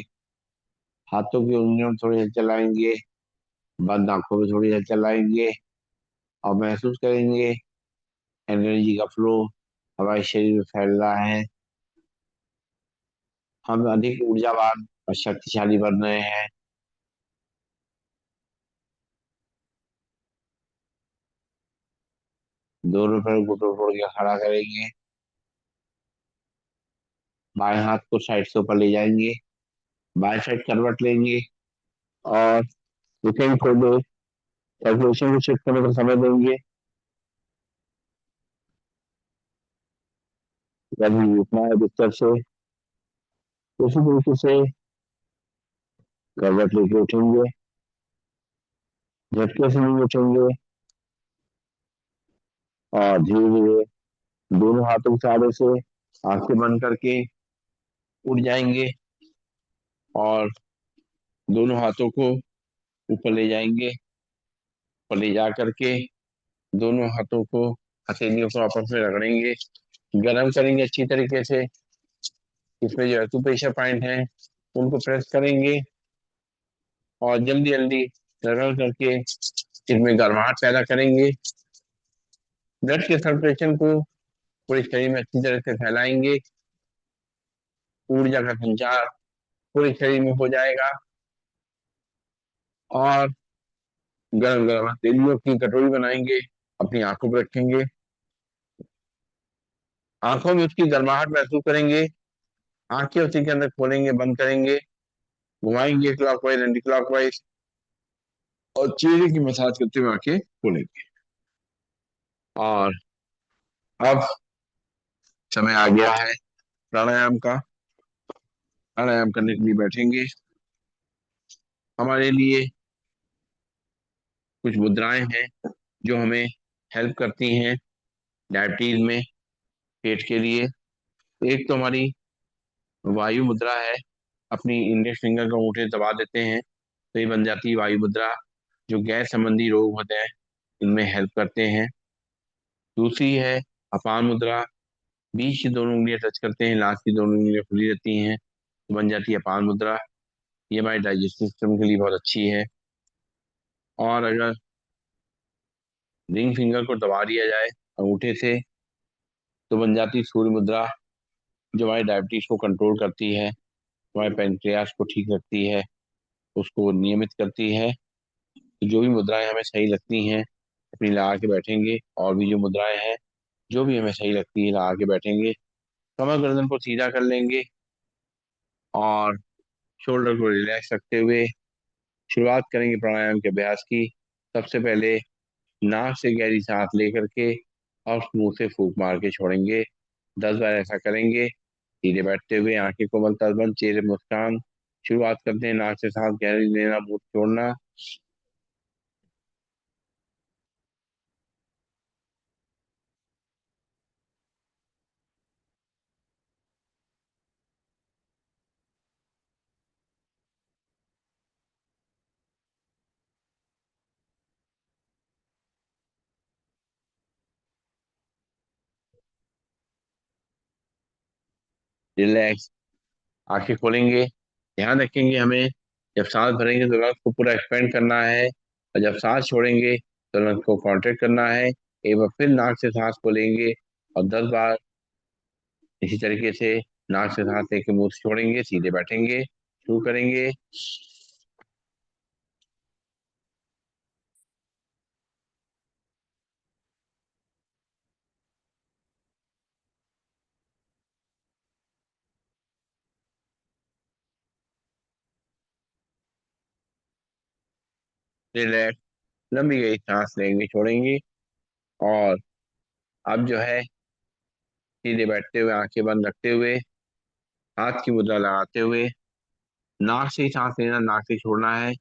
हाथों की उंगलियों थोड़ी हल चलाएंगे। बंद आंखों में थोड़ी हल चलाएंगे और महसूस करेंगे एनर्जी का फ्लो हमारे शरीर में फैल रहा है। हम अधिक ऊर्जावान और शक्तिशाली बन रहे हैं। दोनों पैर घुटनों तोड़ के खड़ा करेंगे। बाएं हाथ को साइड से ऊपर ले जाएंगे। बाएं साइड करवट लेंगे और रुकेंगे थोड़ी देर। सर्कुलेशन को चेक करने का समय देंगे। कभी उठना है बिस्तर से, उसी तरीके से करवट लेके उठेंगे। झटके से नहीं उठेंगे और धीरे धीरे दोनों हाथों के सहारे से आंखें बंद करके उठ जाएंगे और दोनों हाथों को ऊपर ले जाएंगे। ऊपर ले जा करके दोनों हाथों को हथेलियों को आपस में रगड़ेंगे। गरम करेंगे अच्छी तरीके से। इसमें जो एक्यूप्रेशर पॉइंट है उनको प्रेस करेंगे और जल्दी जल्दी रगड़ करके इसमें गर्माहट पैदा करेंगे। ब्लड के सर्कुलेशन को पूरे शरीर में अच्छी तरह से फैलाएंगे। ऊर्जा का संचार पूरे शरीर में हो जाएगा और गरम गरम हथेलियों की कटोरी बनाएंगे। अपनी आंखों पर रखेंगे। आंखों में उसकी गर्माहट महसूस करेंगे। आंखें उसी के अंदर खोलेंगे, बंद करेंगे, घुमाएंगे क्लॉकवाइज एंटी क्लॉकवाइज और चेहरे की मसाज करते हुए आंखें खोलेंगे। और अब समय आ गया है प्राणायाम का। प्राणायाम करने के लिए बैठेंगे। हमारे लिए कुछ मुद्राएं हैं जो हमें हेल्प करती हैं डायबिटीज में, पेट के लिए। एक तो हमारी वायु मुद्रा है। अपनी इंडेक्स फिंगर का अंगूठे दबा देते हैं तो ये बन जाती है वायु मुद्रा, जो गैस संबंधी रोग होते हैं इनमें हेल्प करते हैं। दूसरी है अपान मुद्रा। बीच की दोनों उंगलियां टच करते हैं, लास्ट की दोनों उंगलियां खुली रहती हैं तो बन जाती है अपान मुद्रा। ये हमारे डाइजेस्टिव सिस्टम के लिए बहुत अच्छी है। और अगर रिंग फिंगर को दबा दिया जाए अंगूठे से तो बन जाती है सूर्य मुद्रा, जो हमारी डायबिटीज को कंट्रोल करती है, हमारे पेनक्रियास को ठीक रखती है, उसको नियमित करती है। तो जो भी मुद्राएं हमें सही लगती हैं अपनी लगा के बैठेंगे। और भी जो मुद्राएं हैं जो भी हमें सही लगती है लगा के बैठेंगे। कमर गर्दन को सीधा कर लेंगे और शोल्डर को रिलैक्स रखते हुए शुरुआत करेंगे प्राणायाम के अभ्यास की। सबसे पहले नाक से गहरी सांस लेकर के और मुंह से फूंक मार के छोड़ेंगे। 10 बार ऐसा करेंगे। सीधे बैठते हुए, आंखें कोमलता से बंद, चेहरे पर मुस्कान। शुरुआत करते हैं, नाक से सांस गहरी लेना, मुंह से छोड़ना। रिलैक्स, आंखें खोलेंगे। ध्यान रखेंगे हमें, जब सांस भरेंगे तो लंग्स को पूरा एक्सपेंड करना है, और जब सांस छोड़ेंगे तो लंग्स को कॉन्ट्रैक्ट करना है। एक बार फिर नाक से सांस को लेंगे और 10 बार इसी तरीके से नाक से सांस लेके मुंह से छोड़ेंगे, सीधे बैठेंगे, शुरू करेंगे। रिलैक्स, लंबी गई सांस लेंगे, छोड़ेंगे। और अब जो है, सीधे बैठते हुए, आंखें बंद रखते हुए, हाथ की मुद्रा लगाते हुए, नाक से ही सांस लेना, नाक से छोड़ना है।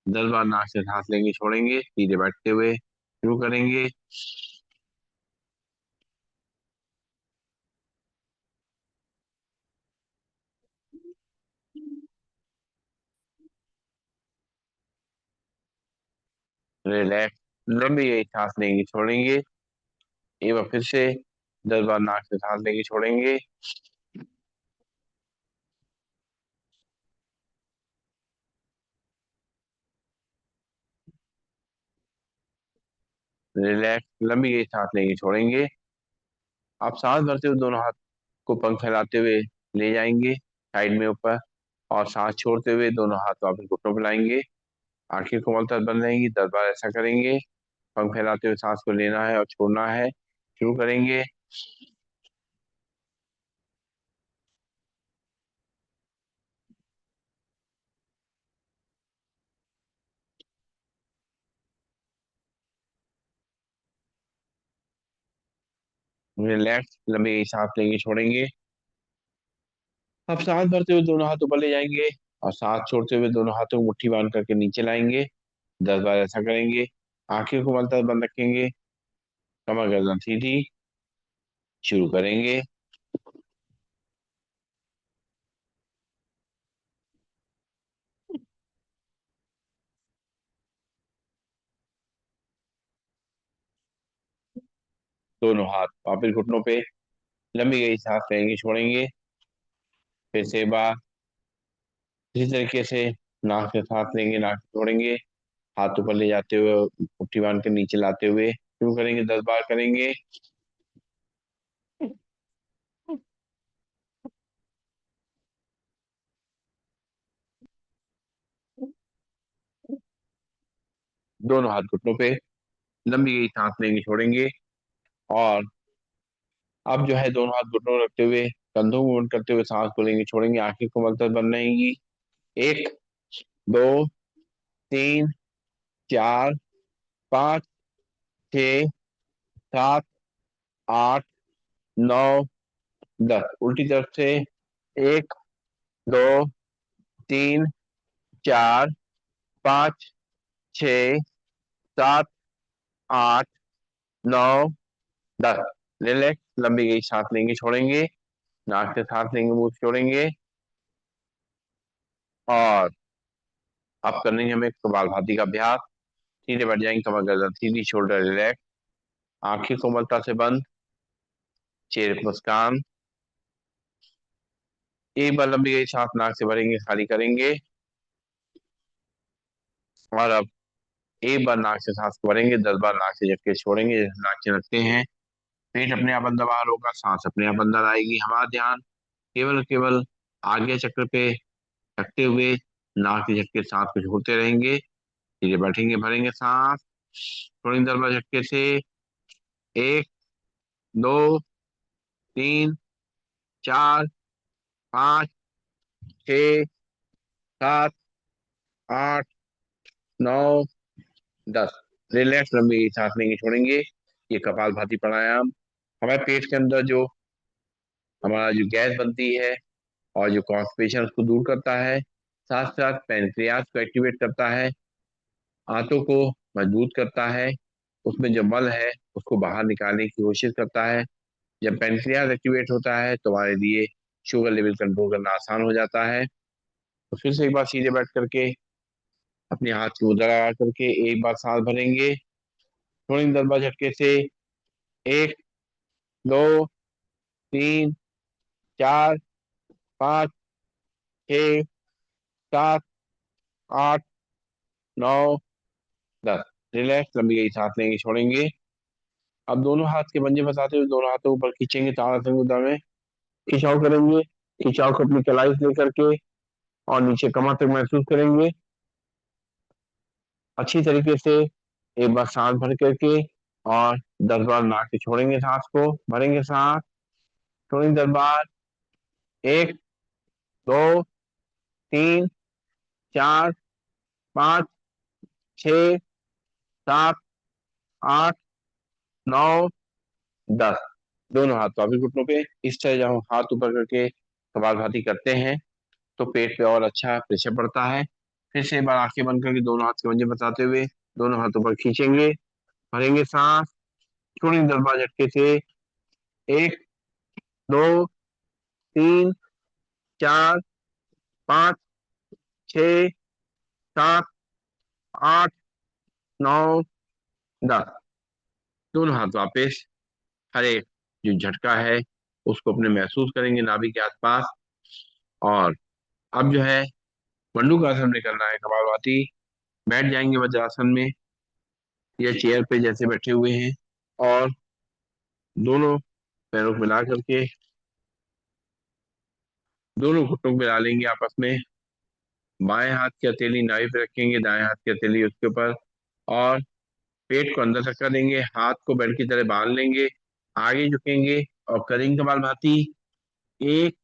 10 बार नाक से सांस लेंगे, छोड़ेंगे, सीधे बैठते हुए शुरू करेंगे। रिलैक्स, लंबी गई सांस लेंगे, छोड़ेंगे। एक बार फिर से 10 बार नाक से सांस लेंगे, छोड़ेंगे। रिलैक्स, लंबी गई सांस लेंगे, छोड़ेंगे। आप सांस भरते हुए दोनों हाथ को पंख फैलाते हुए ले जाएंगे साइड में ऊपर, और सांस छोड़ते हुए दोनों हाथ वापस घुटनों पर लाएंगे। आंखें कोमलता से बंद रहेंगी, 10 बार ऐसा करेंगे। पंख फैलाते हुए सांस को लेना है और छोड़ना है, शुरू करेंगे। रिलैक्स, लंबी गई सांस लेंगे, छोड़ेंगे। अब सांस भरते हुए दोनों हाथ ऊपर ले जाएंगे, और सांस छोड़ते हुए दोनों हाथों को मुट्ठी बांध करके नीचे लाएंगे। 10 बार ऐसा करेंगे। आंखें को मलता बंद रखेंगे, कमर गर्दन सीधी, शुरू करेंगे। दोनों हाथ वापस घुटनों पे, लंबी गई सांस लेंगे, छोड़ेंगे। फिर से एक बार इसी तरीके से नाक से सांस लेंगे, नाक से छोड़ेंगे, हाथ ऊपर ले जाते हुए मुट्ठी बांध के नीचे लाते हुए शुरू करेंगे, 10 बार करेंगे। दोनों हाथ घुटनों पे, लंबी गई सांस लेंगे, छोड़ेंगे। और अब जो है, दोनों हाथ घुटनों में रखते हुए कंधों को मूवमेंट करते हुए सांस को लेंगे, छोड़ेंगे। आंखें को मलतब बंद रहेंगी। 1, 2, 3, 4, 5, 6, 7, 8, 9, 10। उल्टी तरफ से, 1, 2, 3, 4, 5, 6, 7, 8, 9, 10। रिलैक्स, लंबी गई सांस लेंगे, छोड़ेंगे। नाक से सांस लेंगे, मुंह से छोड़ेंगे। और अब करनी है हमें कपालभाति का अभ्यास। सीधे बैठ जाएंगे, कमर गर्दन सीधी, शोल्डर रिलैक्स, आंखें कोमलता से बंद, चेहरे पर मुस्कान। एक बार लंबी गई सांस नाक से भरेंगे, खाली करेंगे। और अब एक बार नाक से सांस को भरेंगे, 10 बार नाक से झटके छोड़ेंगे, जैसे नाक से रखते हैं। पेट अपने आप अंदर बाहर होगा, सांस अपने आप अंदर आएगी। हमारा ध्यान केवल केवल आगे चक्र पे रखते हुए नाक से झटके सांस को छोड़ते रहेंगे। धीरे बैठेंगे, भरेंगे सांस, छोड़ेंगे 10 बार झटके से। 1, 2, 3, 4, 5, 6, 7, 8, 9, 10। रिलैक्स, लंबी सांस लेंगे, छोड़ेंगे। ये कपालभाति प्राणायाम हमारे पेट के अंदर जो हमारा जो गैस बनती है और जो कॉन्स्टिपेशन उसको दूर करता है, साथ साथ पैनक्रियाज को एक्टिवेट करता है, आंतों को मजबूत करता है, उसमें जो मल है उसको बाहर निकालने की कोशिश करता है। जब पैनक्रियाज एक्टिवेट होता है तो हमारे लिए शुगर लेवल कंट्रोल करना आसान हो जाता है। तो फिर से एक बार सीधे बैठ करके अपने हाथ की मुद्रा लगा करके एक बार सांस भरेंगे, छोड़ेंगे 10 बार झटके से। 1, 2, 3, 4, 5, 6, 7, 8, 9, 10। रिलैक्स, लंबी गई सांस लेंगे, छोड़ेंगे। अब दोनों हाथ के पंजे फंसाते हुए दोनों हाथों को ऊपर खींचेंगे, ताड़ासन मुद्रा में खिंचाव करेंगे। खिंचाव को अपनी कलाई से लेकर के और नीचे कमर तक महसूस करेंगे अच्छी तरीके से। एक बार सांस भर करके और 10 बार नाक से छोड़ेंगे, सांस को भरेंगे, सांस छोड़ेंगे 10 बार। 1, 2, 3, 4, 5, 6, 7, 8, 9, 10। दोनों हाथ वापिस घुटनों पे। इस तरह जब हम हाथ ऊपर करके कपालभाति करते हैं तो पेट पे और अच्छा प्रेशर पड़ता है। फिर से एक बार आंखें बंद करके दोनों हाथ के पंजे बताते हुए दोनों हाथों पर खींचेंगे, भरेंगे सांस, छोड़ेंगे 10 बार झटके से। 1, 2, 3, 4, 5, 6, 7, 8, 9, 10। दोनों हाथ वापस। हर एक जो झटका है उसको अपने महसूस करेंगे नाभि के आसपास। और अब जो है मंडूकासन में करना है कपालभाति। बैठ जाएंगे वज्रासन में या चेयर पे जैसे बैठे हुए हैं, और दोनों पैरों को मिला करके दोनों घुटनों को मिला लेंगे आपस में। बाएं हाथ की हथेली नाभि पे रखेंगे, दाएं हाथ की हथेली उसके ऊपर, और पेट को अंदर धक्का देंगे, हाथ को बेल्ट की तरह बांध लेंगे, आगे झुकेंगे और करेंगे कपालभाति। 1,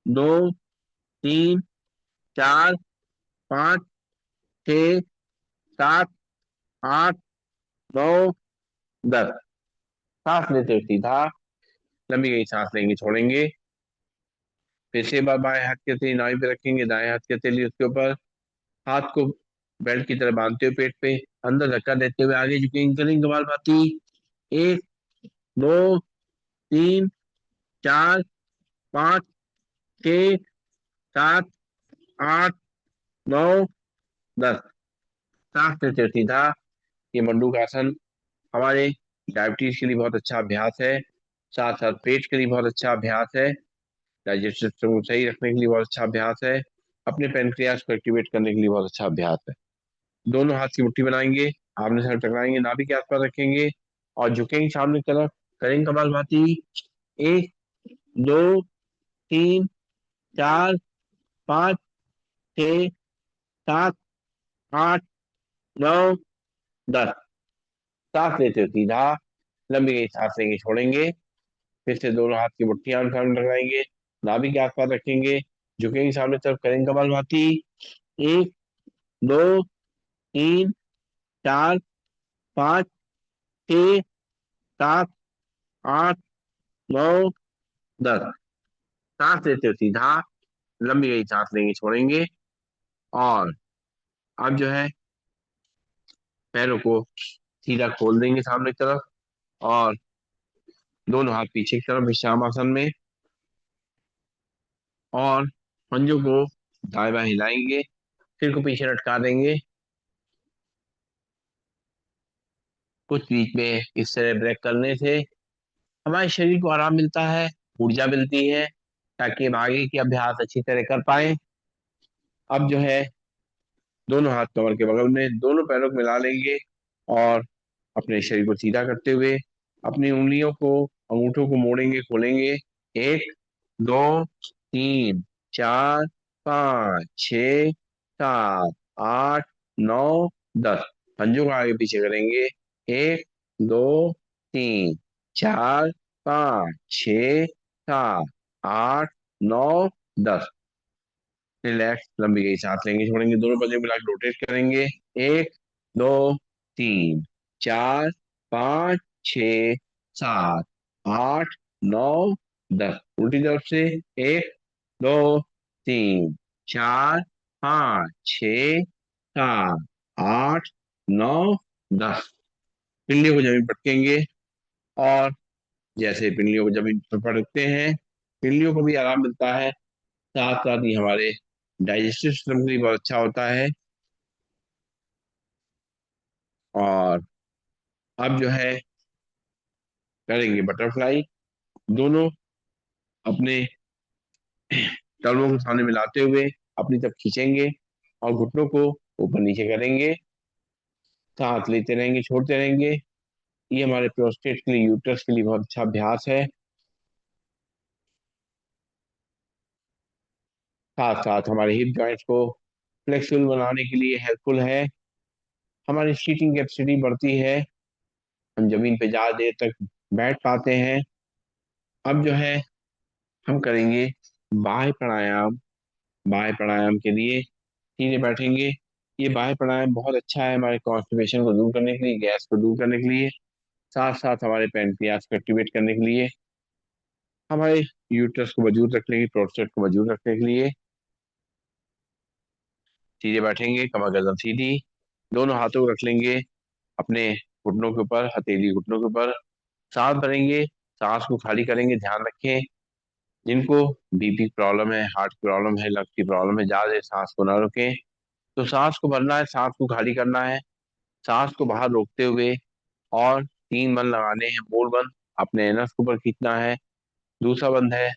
2, 3, 4, 5, 6, 7, 8, 9, 10। सांस लेते हुए सीधा लंबी गई सांस लेंगे, छोड़ेंगे। फिर से बार बाएं हाथ की हथेली नाभि पे रखेंगे, दाएं हाथ की हथेली उसके ऊपर, हाथ को बेल्ट की तरह बांधते हुए पेट पे अंदर धक्का देते हुए आगे झुकेंगे, करेंगे कपालभाति। 1, 2, 3, 4, 5, 6, 7, 8, 9, 10। सांस लेते हुए सीधा। ये मंडूकासन हमारे डायबिटीज के लिए बहुत अच्छा अभ्यास है, साथ साथ पेट के लिए बहुत अच्छा अभ्यास है, डाइजेस्टिव सिस्टम को सही रखने के लिए बहुत अच्छा अभ्यास है, अपने पेनक्रियास को एक्टिवेट करने के लिए बहुत अच्छा अभ्यास है। दोनों हाथ की मुट्ठी बनाएंगे, आमने सामने टकराएंगे, नाभि के आसपास रखेंगे और झुकेंगे सामने की तरफ, करेंगे कपालभाति। 1, 2, 3, 4, 5, 6, 7, 8, 9, 10। सांस लेते हुए सीधा लंबी गई सांस लेंगे, छोड़ेंगे। फिर से दोनों हाथ की मुट्ठी आमने सामने लगाएंगे, नाभि के आसपास रखेंगे, झुकेंगे सामने तरफ, करेंगे कपालभाति। 1, 2, 3, 4, 5, 6, 7, 8, 9, 10। सांस लेते हुए सीधा लंबी गई सांस लेंगे, छोड़ेंगे। और अब जो है पैरों को सीधा खोल देंगे सामने की तरफ, और दोनों हाथ पीछे की तरफ विश्राम आसन में, और पंजों को दाएं बाएं हिलाएंगे, सिर को पीछे लटका देंगे। कुछ बीच में इस तरह ब्रेक करने से हमारे शरीर को आराम मिलता है, ऊर्जा मिलती है, ताकि हम आगे की अभ्यास अच्छी तरह कर पाए। अब जो है दोनों हाथ कमर के बगल में, दोनों पैरों को मिला लेंगे और अपने शरीर को सीधा करते हुए अपनी उंगलियों को, अंगूठों को मोड़ेंगे, खोलेंगे। 1, 2, 3, 4, 5, 6, 7, 8, 9, 10। पंजों को आगे पीछे करेंगे। 1, 2, 3, 4, 5, 6, 7, 8, 9, 10। रिलैक्स, लंबी गई सांस लेंगे, छोड़ेंगे, दोनों पंजे मिला के रोटेट करेंगे। 1, 2, 3, 4, 5, 6, 7, 8, 9, 10। उल्टी तरफ से। 1, 2, 3, 4, 5, 6, 7, 8, 9, 10। पिंडियों को जमीन पटकेंगे, और जैसे पिंडियों को जमीन पर पटकते हैं, पिंडियों को भी आराम मिलता है। साथ साथ ही हमारे डाइजेस्टिव सिस्टम के लिए बहुत अच्छा होता है। और अब जो है करेंगे बटरफ्लाई। दोनों अपने तलवों को सामने मिलाते हुए अपनी तरफ खींचेंगे, और घुटनों को ऊपर नीचे करेंगे। सांस लेते रहेंगे, छोड़ते रहेंगे। ये हमारे प्रोस्टेट के लिए, यूट्रस के लिए बहुत अच्छा अभ्यास है। साथ साथ हमारे हिप जॉइंट्स को फ्लेक्सिबल बनाने के लिए हेल्पफुल है। हमारी सीटिंग कैपेसिटी बढ़ती है, हम जमीन पे ज्यादा देर तक बैठ पाते हैं। अब जो है हम करेंगे बाह्य प्राणायाम। बाह्य प्राणायाम के लिए सीधे बैठेंगे। ये बाह्य प्राणायाम बहुत अच्छा है हमारे कॉन्स्टिपेशन को दूर करने के लिए, गैस को दूर करने के लिए, साथ साथ हमारे पैनक्रियास को एक्टिवेट करने के लिए, हमारे यूट्रस को मजबूत रखने के लिए, प्रोस्टेट को मजबूत रखने के लिए। सीधे बैठेंगे, कमर गर्दन सीधी, दोनों हाथों को रख लेंगे अपने घुटनों के ऊपर, हथेली घुटनों के ऊपर। सांस भरेंगे, सांस को खाली करेंगे। ध्यान रखें, जिनको बीपी प्रॉब्लम है, हार्ट की प्रॉब्लम है, लंग्स की प्रॉब्लम है, ज्यादा देर सांस को ना रोकें। तो सांस को भरना है, सांस को खाली करना है, सांस को बाहर रोकते हुए, और 3 बंद लगाने हैं। मूल बंद अपने एनस के ऊपर खींचना है। दूसरा बंद है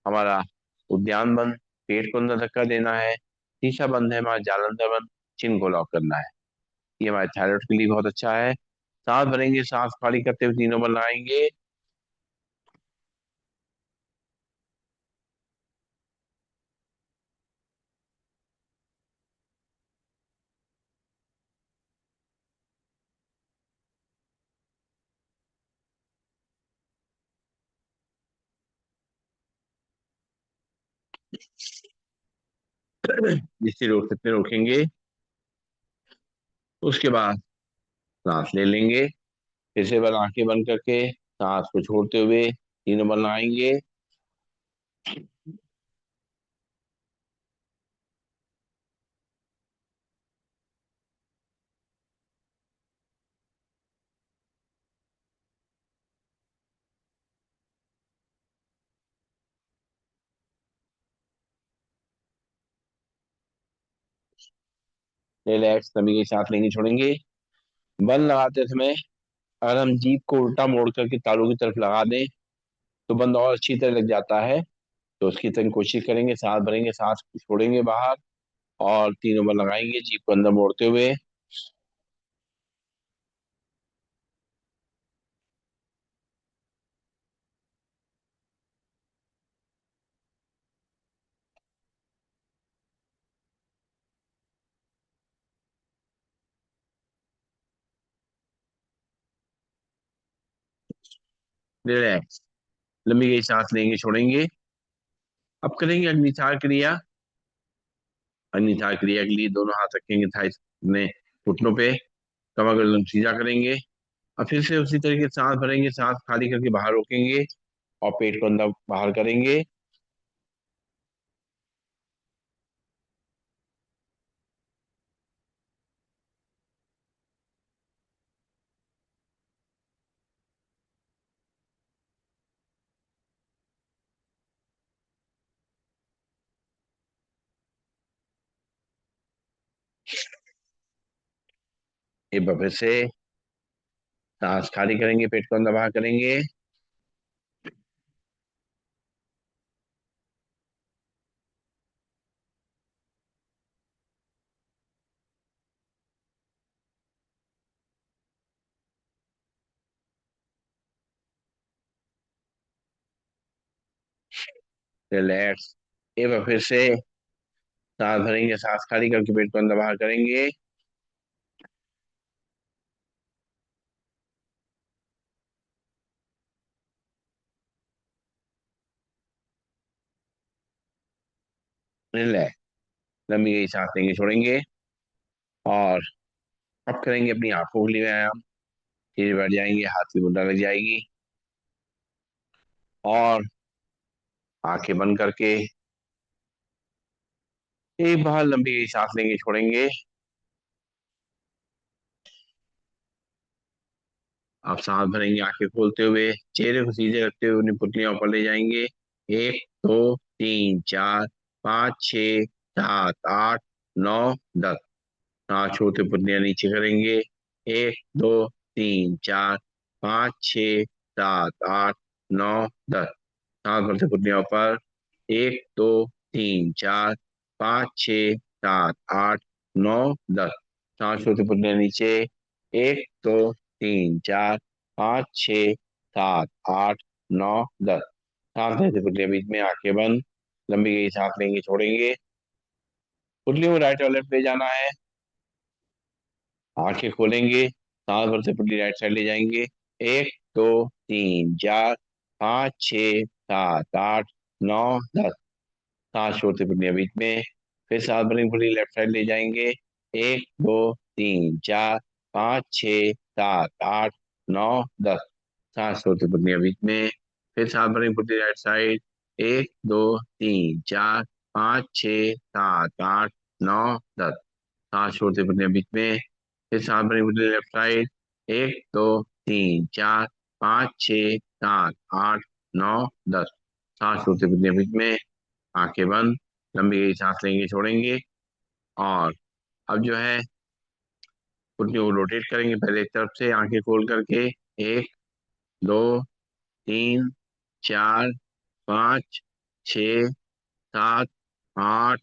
हमारा उद्यान बंद, पेट को अंदर धक्का देना है। तीसरा बंद है हमारा जालंधर बंद, चिन को लॉक करना है। ये हमारे थायराइड के लिए बहुत अच्छा है। सांस भरेंगे, सांस खाली करते हुए 3 बंद लगाएंगे। जिससे रोक सकते रोकेंगे। उसके बाद सांस ले लेंगे, फिर से बस आंखें बंद करके सांस को छोड़ते हुए 3 बंद लगाएंगे। रिलैक्स, नमी की सांस लेंगे, छोड़ेंगे। बंद लगाते समय अगर हम जीभ को उल्टा मोड़ करके तालू की तरफ लगा दें, तो बंद और अच्छी तरह लग जाता है। तो उसकी तरह कोशिश करेंगे। सांस भरेंगे, सांस छोड़ेंगे बाहर, और 3 बंद लगाएंगे जीभ को अंदर मोड़ते हुए। रिलैक्स, लंबी गई सांस लेंगे, छोड़ेंगे। अब करेंगे अग्निचार क्रिया। अग्निचार क्रिया के लिए दोनों हाथ रखेंगे थाई में, घुटनों पे, कमर गर्दन सीधा करेंगे। और फिर से उसी तरीके से सांस भरेंगे, सांस खाली करके बाहर रोकेंगे, और पेट को अंदर बाहर करेंगे। एक बार फिर से सांस खाली करेंगे, पेट को अंदर बाहर करेंगे। रिलैक्स, एक बार फिर से सांस भरेंगे, सांस खाली करके पेट को अंदर बाहर करेंगे। रिलैक्स, लंबी गई सांस लेंगे, छोड़ेंगे। और अब करेंगे अपनी आंखों के लिए व्यायाम। धीरे बैठ जाएंगे, हाथ की मुद्रा लग जाएगी, और आंखें बंद करके एक बार लंबी सांस लेंगे, छोड़ेंगे। आप सांस भरेंगे आंखें खोलते हुए, चेहरे को सीधे रखते हुए अपनी पुतलियां ऊपर ले जाएंगे। एक, दो, तीन, चार, पाँच, छ, सात, आठ, नौ, 10। सांस छोड़ते पुतलियां नीचे करेंगे। एक, दो, तीन, चार, पाँच, छ, सात, आठ, नौ, 10। सांस भरते पुतलियां ऊपर। एक, दो, तीन, चार, पाँच, छ, सात, आठ, नौ, 10। सांस छोड़ते पुतलियां नीचे। एक, दो, तीन, चार, पाँच, छ, सात, आठ, नौ, 10। सांस लेते पुतलियां बीच में, आंखें बंद। लंबी गई सांस लेंगे, छोड़ेंगे। पुतलियों को राइट और लेफ्ट ले जाना है। आंखें खोलेंगे, सांस भरते पुतली राइट साइड ले जाएंगे। एक, दो, तीन, चार, पाँच, छ, सात, आठ, नौ, 10। सांस छोड़ते पुतलियां बीच में। फिर सांस भरेंगे, पुतली लेफ्ट साइड ले जाएंगे। एक, दो, तीन, चार, पाँच, छ, सात, आठ, नौ, 10। सांस छोड़ते पुतलियां बीच में। फिर सांस भरेंगे, पुतली राइट साइड। एक, दो, तीन, चार, पाँच, छ, सात, आठ, नौ, 10। सांस छोड़ते पुतलियां बीच में। फिर सांस भरेंगे, पुतली लेफ्ट साइड। एक, दो, तीन, चार, पाँच, छ, सात, आठ, नौ, 10। सांस छोड़ते पुतलियां बीच में, आंखें बंद। लंबी गई सांस लेंगे, छोड़ेंगे। और अब जो है पुतलियों को रोटेट करेंगे, पहले एक तरफ से आंखें खोल करके। एक, दो, तीन, चार, पाँच, छ, सात, आठ,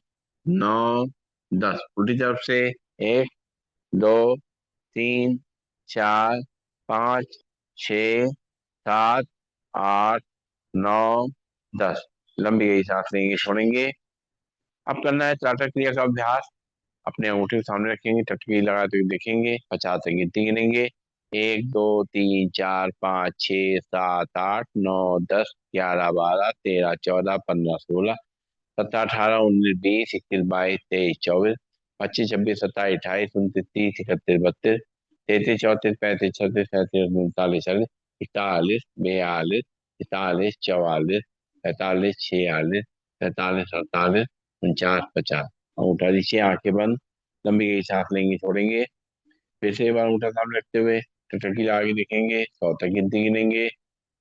नौ, 10। उल्टी तरफ से। एक, दो, तीन, चार, पाँच, छ, सात, आठ, नौ, 10। लंबी गई सांस लेंगे, छोड़ेंगे। अब करना है त्राटक क्रिया का अभ्यास। अपने अंगूठे को सामने रखेंगे, टटकी लगाते हुए देखेंगे, 50 से गिनती गिनेंगे। एक, दो, तीन, चार, पाँच, छ, सात, आठ, नौ, 10, 11, 12, 13, 14, 15, 16, 17, 18, 19, 20, 21, 22, 23, 24, 25, 26, 27, 28, 29, 30, 31, 32, 33, 34, 35, 36, 37, 39, 40, 41, 42, 43, 44, 45, 46, 47, 48, 49, 50। अंगूठा नीचे, आंखें बंद। लंबी गई सांस लेंगे, छोड़ेंगे। फिर से एक बार अंगूठा सामने रखते हुए टटकी लगा के देखेंगे, 100 तक गिनती गिनेंगे।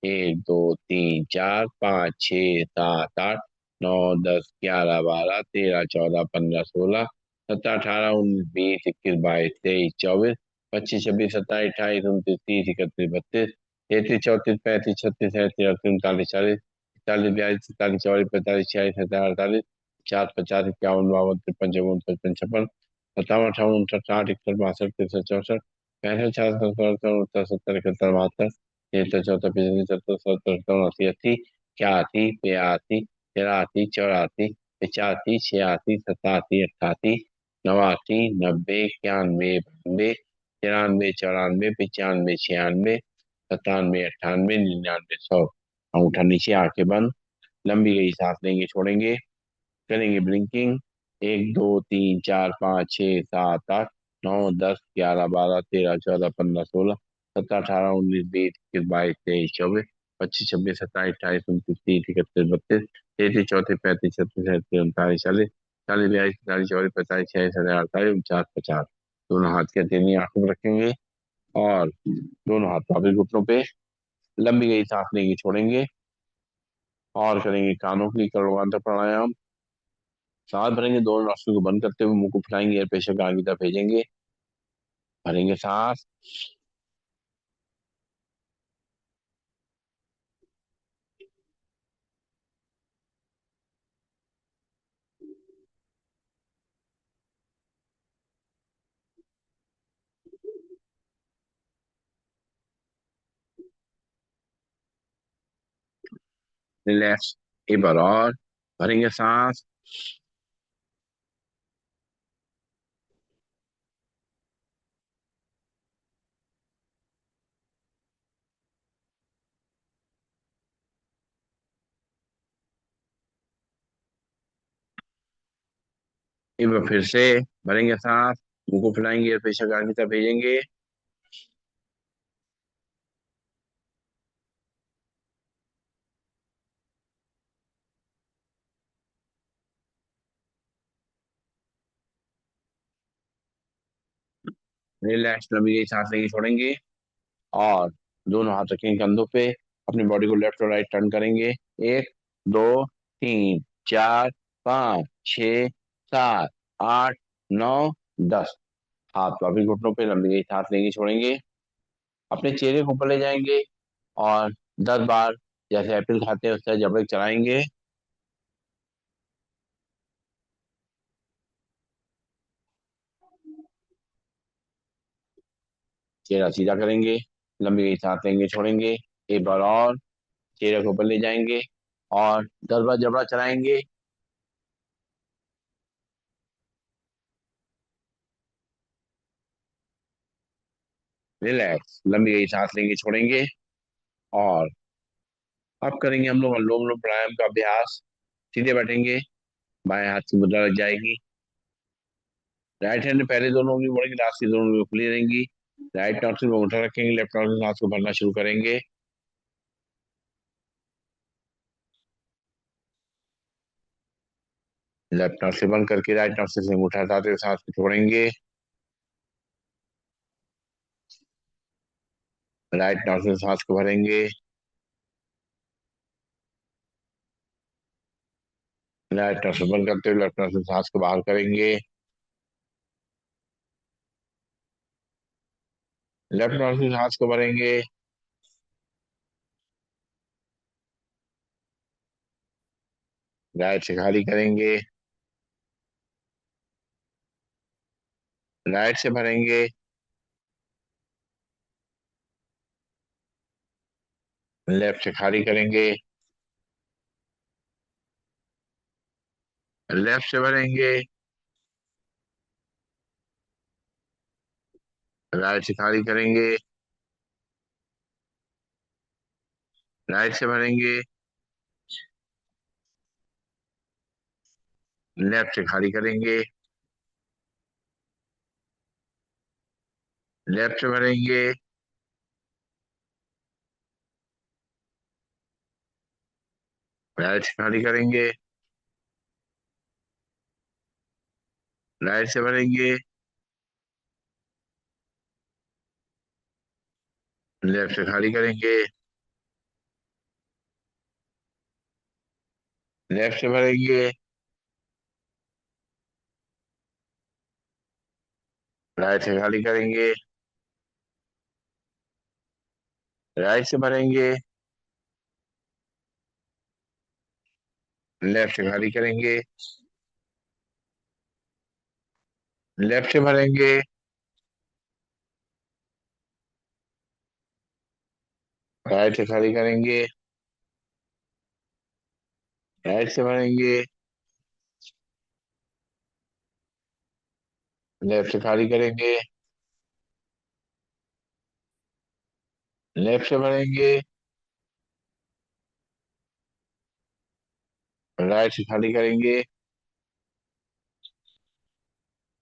एक, दो, तीन, चार, पाँच, छ, सात, आठ, नौ, 10, 11, 12, 13, 14, 15, 16, 17, 18, 19, 20, 21, 22, 23, 24, 25, 26, 27, 28, 29, 30, 31, 32, 33, 34, 35, 36, 37, 38, 39, 40, 41, 42, 43, 44, 45, 46, 47, 48, 50, 50, 51, 52, 53, 54, 55, 56, 57, 58, 59, 60, 61, 62, 63, 64, 65, 66, 67, 68, 70, 71, 72, 73, 74, 75, 77, 77, 80, 80, 81, 82, 83, 84, 85, 86, 87, 88, 89, 90, 91, 92, 93, 94, 95, 96, 97, 98, 99, 100। अंगूठा नीचे, आंखें बंद। लंबी गई सांस लेंगे, छोड़ेंगे। करेंगे ब्लिंकिंग। एक, दो, तीन, चार, पाँच, छ, सात, आठ, नौ, 10, 11, 12, 13, 14, 15, 16, 17, 18, 19, 20, 21, 22, 23, 24, 25, 26, 27, 28, 29, 30, 31, 32, 33, 34, 35, 36, 37, 39, 40, 40, 42, 43, 44, 45, 46, 47, 48, 49, 50। दोनों हाथ के हथेली आंखों में रखेंगे और दोनों हाथ वापस घुटनों पे। लंबी गई सांस लेंगे, छोड़ेंगे। और करेंगे कानों की करोड़ांतर प्राणायाम। सांस भरेंगे, दोनों नौसियों को बंद करते हुए मुंह को फुलाएंगे, एयर प्रेशर को आगे की तरफ भेजेंगे। भरेंगे सांस। रिलैक्स। एक बार और भरेंगे सांस। एक बार फिर से भरेंगे सांस, मुंह को फुलाएंगे, एयर प्रेशर को आगे की तरफ भेजेंगे। रिलैक्स, लंबी गई सांस लेंगे, छोड़ेंगे। और दोनों हाथ रखेंगे कंधों पे, अपनी बॉडी को लेफ्ट और राइट टर्न करेंगे। एक, दो, तीन, चार, पाँच, छ, सात, आठ, नौ, 10। हाथ वापिस घुटनों पे, लंबी गई सांस लेंगे, छोड़ेंगे। अपने चेहरे को ऊपर ले जाएंगे और 10 बार, जैसे एप्पल खाते हैं उससे जबड़े चलाएंगे। चेहरा सीधा करेंगे, लंबी गई सांस लेंगे, छोड़ेंगे। एक बार और, चेहरे को ऊपर ले जाएंगे और 10 बार जबड़ा चलाएंगे। रिलैक्स, लंबी गई सांस लेंगे, छोड़ेंगे। और अब करेंगे हम लोग अनुलोम विलोम प्राणायाम का अभ्यास। सीधे बैठेंगे, बाएं हाथ की मुद्रा लग जाएगी। राइट हैंड में पहले दोनों उंगली मोड़ेंगे, लास्ट की दोनों उंगली खुली रहेंगी। राइट नॉस्ट्रिल में अंगूठा रखेंगे, लेफ्ट नॉस्ट्रिल से सांस को भरना शुरू करेंगे। लेफ्ट नॉस्ट्रिल बंद करके राइट नॉस्ट्रिल से अंगूठा हटाते हुए सांस को छोड़ेंगे। राइट नॉस्ट्रिल से सांस को भरेंगे। राइट नॉस्ट्रिल बंद करते हुए लेफ्ट नॉस्ट्रिल से सांस को बाहर करेंगे। लेफ्ट नॉस्ट्रिल से सांस को भरेंगे। राइट से खाली करेंगे। राइट से भरेंगे। लेफ्ट से खाली करेंगे। लेफ्ट से भरेंगे। राइट से खाली करेंगे। राइट से भरेंगे। लेफ्ट से खाली करेंगे। लेफ्ट से भरेंगे। राइट से खाली करेंगे। राइट से भरेंगे। लेफ्ट से खाली करेंगे। लेफ्ट से भरेंगे। राइट से खाली करेंगे। राइट से भरेंगे। लेफ्ट से खाली करेंगे। लेफ्ट से भरेंगे। राइट से खाली करेंगे। राइट से भरेंगे। लेफ्ट से खाली करेंगे। लेफ्ट से भरेंगे। राइट से खाली करेंगे।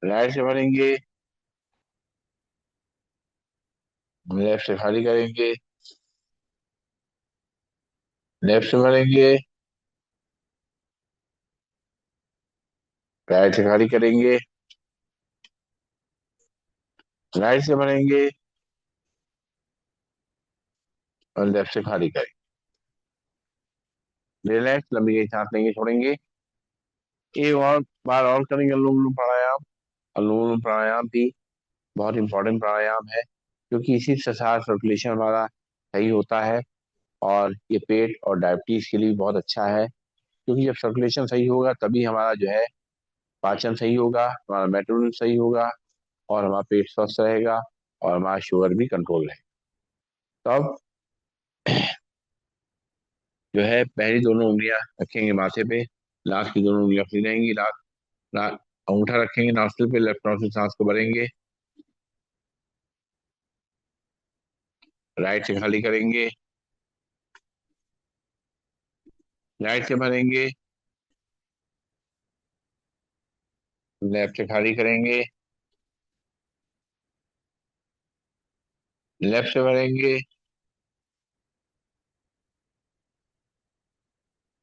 राइट से भरेंगे। लेफ्ट से खाली करेंगे। लेफ्ट से भरेंगे। राइट से खाली करेंगे। राइट से भरेंगे और लेफ्ट से खाली करेंगे। रिलैक्स, लंबी गई सांस लेंगे, छोड़ेंगे। एक और बार और करेंगे अनुलोम विलोम प्राणायाम। अनुलोम विलोम प्राणायाम भी बहुत इंपॉर्टेंट प्राणायाम है, क्योंकि इसी से सांस सर्कुलेशन हमारा सही होता है। और ये पेट और डायबिटीज के लिए भी बहुत अच्छा है, क्योंकि जब सर्कुलेशन सही होगा तभी हमारा जो है पाचन सही होगा, हमारा मेटाबॉलिज्म सही होगा, और हमारा पेट स्वस्थ रहेगा, और हमारा शुगर भी कंट्रोल रहेगा। तब जो है पहली दोनों उंगलियां रखेंगे माथे पे, लास्ट की दोनों उंगलियां फ्री रहेंगी। अंगूठा रखेंगे नॉस्ट्रिल पे, लेफ्ट नॉस्ट्रिल सांस को भरेंगे। राइट से खाली करेंगे। राइट से भरेंगे। लेफ्ट से खाली करेंगे। लेफ्ट से भरेंगे।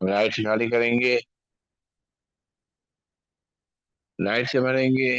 राइट से खाली करेंगे। राइट से भरेंगे।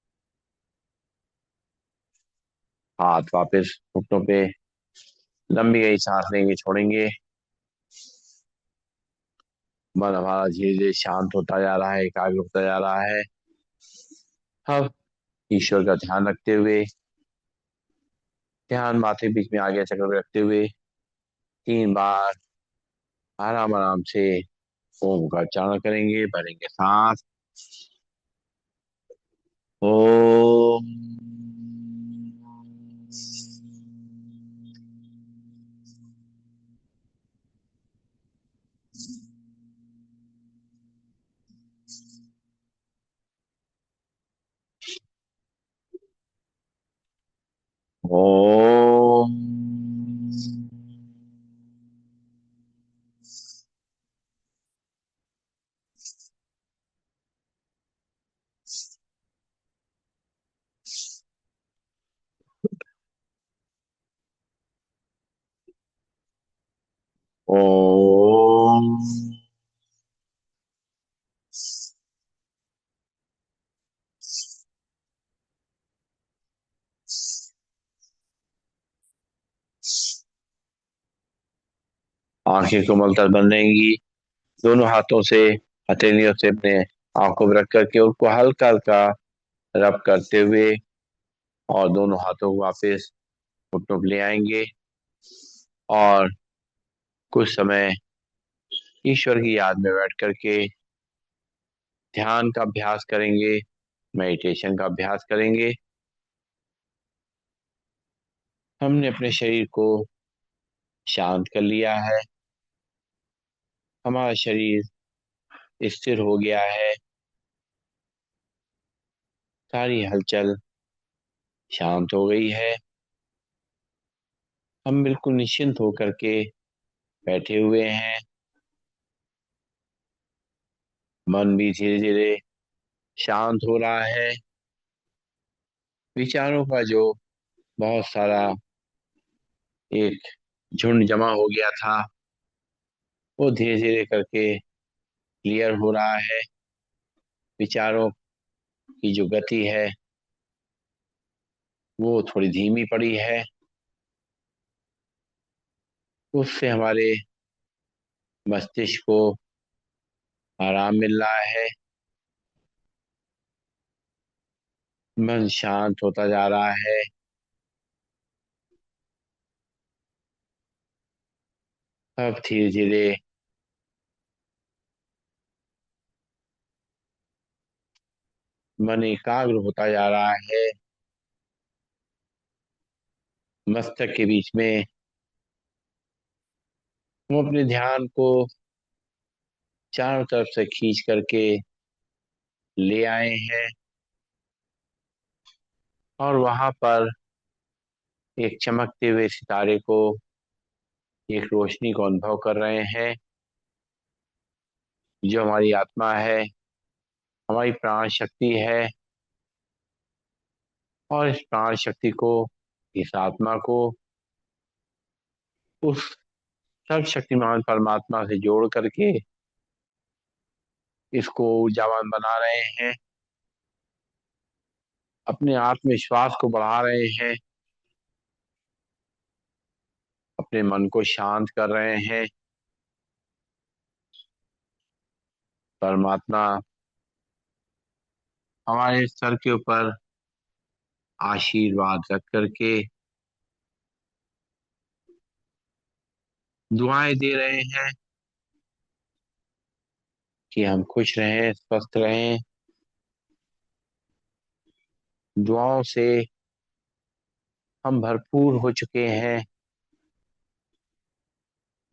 हाथ वापस घुटनों पे, लंबी गई सांस लेंगे, छोड़ेंगे। मन हमारा धीरे धीरे शांत होता जा रहा है, एकाग्र होता जा रहा है। अब ईश्वर का ध्यान रखते हुए, ध्यान माथे के बीच में आगे चक्र में रखते हुए 3 बार आराम आराम से ओम का उच्चारण करेंगे, भरेंगे सांस। ओम। ओम। ओम। आंखें कोमलता बन रहेंगी। दोनों हाथों से हथेलियों से अपने आंखों पर रख करके उनको हल्का हल्का रब करते हुए और दोनों हाथों को वापस घुटनों पर ले आएंगे और कुछ समय ईश्वर की याद में बैठ करके ध्यान का अभ्यास करेंगे, मेडिटेशन का अभ्यास करेंगे। हमने अपने शरीर को शांत कर लिया है, हमारा शरीर स्थिर हो गया है, सारी हलचल शांत हो गई है। हम बिल्कुल निश्चिंत होकर के बैठे हुए हैं। मन भी धीरे धीरे शांत हो रहा है। विचारों का जो बहुत सारा एक झुंड जमा हो गया था वो धीरे धीरे करके क्लियर हो रहा है। विचारों की जो गति है वो थोड़ी धीमी पड़ी है, उससे हमारे मस्तिष्क को आराम मिल रहा है। मन शांत होता जा रहा है। अब धीरे धीरे मन एकाग्र होता जा रहा है। मस्तक के बीच में हम अपने ध्यान को चारों तरफ से खींच करके ले आए हैं और वहां पर एक चमकते हुए सितारे को, एक रोशनी को अनुभव कर रहे हैं जो हमारी आत्मा है, हमारी प्राण शक्ति है। और इस प्राण शक्ति को, इस आत्मा को उस सर्वशक्तिमान परमात्मा से जोड़ करके इसको ऊर्जावान बना रहे हैं, अपने आत्मविश्वास को बढ़ा रहे हैं, अपने मन को शांत कर रहे हैं। परमात्मा हमारे सर के ऊपर आशीर्वाद रख करके दुआएं दे रहे हैं कि हम खुश रहें, स्वस्थ रहें। दुआओं से हम भरपूर हो चुके हैं।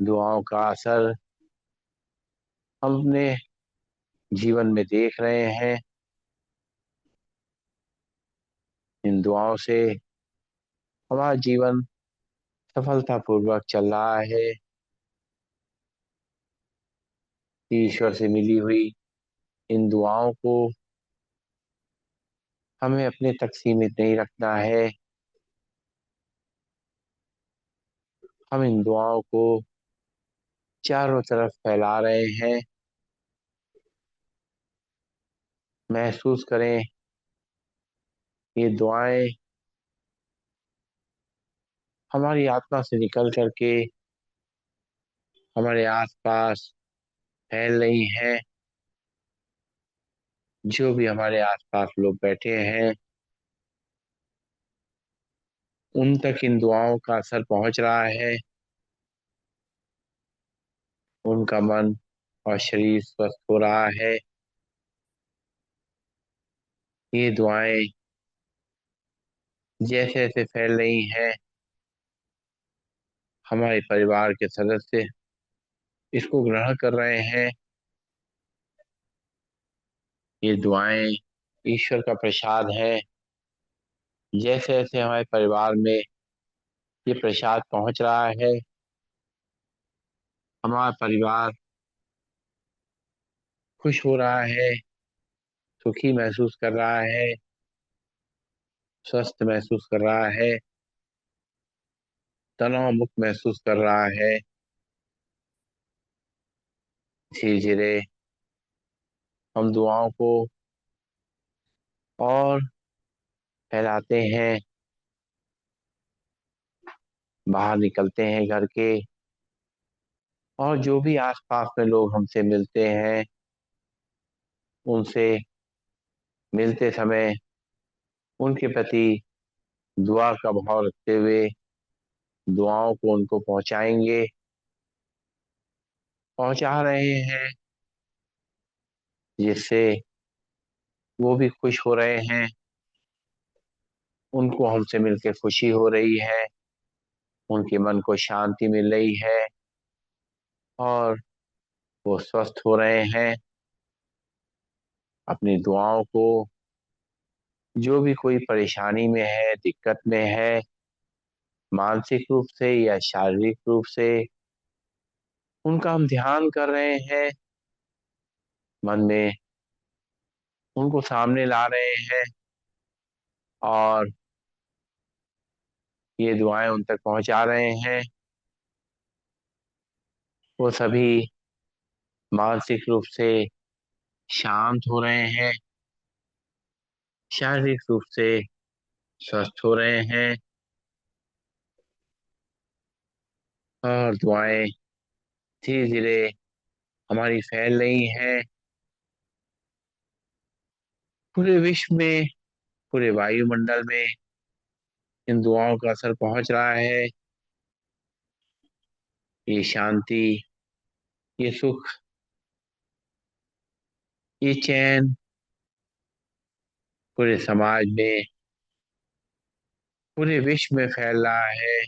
दुआओं का असर हम अपने जीवन में देख रहे हैं। इन दुआओं से हमारा जीवन सफलतापूर्वक चल रहा है। ईश्वर से मिली हुई इन दुआओं को हमें अपने तक सीमित नहीं रखना है। हम इन दुआओं को चारों तरफ फैला रहे हैं। महसूस करें ये दुआएं हमारी आत्मा से निकल करके हमारे आसपास फैल रही हैं। जो भी हमारे आसपास लोग बैठे हैं उन तक इन दुआओं का असर पहुंच रहा है। उनका मन और शरीर स्वस्थ हो रहा है। ये दुआएं जैसे जैसे फैल रही हैं, हमारे परिवार के सदस्य इसको ग्रहण कर रहे हैं। ये दुआएं ईश्वर का प्रसाद है। जैसे जैसे हमारे परिवार में ये प्रसाद पहुंच रहा है, हमारा परिवार खुश हो रहा है, सुखी महसूस कर रहा है, स्वस्थ महसूस कर रहा है, तनाव मुक्त महसूस कर रहा है। धीरे धीरे हम दुआओं को और फैलाते हैं, बाहर निकलते हैं घर के, और जो भी आसपास में लोग हमसे मिलते हैं उनसे मिलते समय उनके प्रति दुआ का भाव रखते हुए दुआओं को उनको पहुंचाएंगे, पहुंचा रहे हैं, जिससे वो भी खुश हो रहे हैं। उनको हमसे मिलकर खुशी हो रही है, उनके मन को शांति मिल रही है और वो स्वस्थ हो रहे हैं। अपनी दुआओं को, जो भी कोई परेशानी में है, दिक्कत में है, मानसिक रूप से या शारीरिक रूप से, उनका हम ध्यान कर रहे हैं, मन में उनको सामने ला रहे हैं और ये दुआएं उन तक पहुंचा रहे हैं। वो सभी मानसिक रूप से शांत हो रहे हैं, शारीरिक रूप से स्वस्थ हो रहे हैं और दुआएं धीरे धीरे हमारी फैल रही हैं पूरे विश्व में, पूरे वायुमंडल में। इन दुआओं का असर पहुंच रहा है। ये शांति, ये सुख, ये चैन पूरे समाज में, पूरे विश्व में फैल रहा है।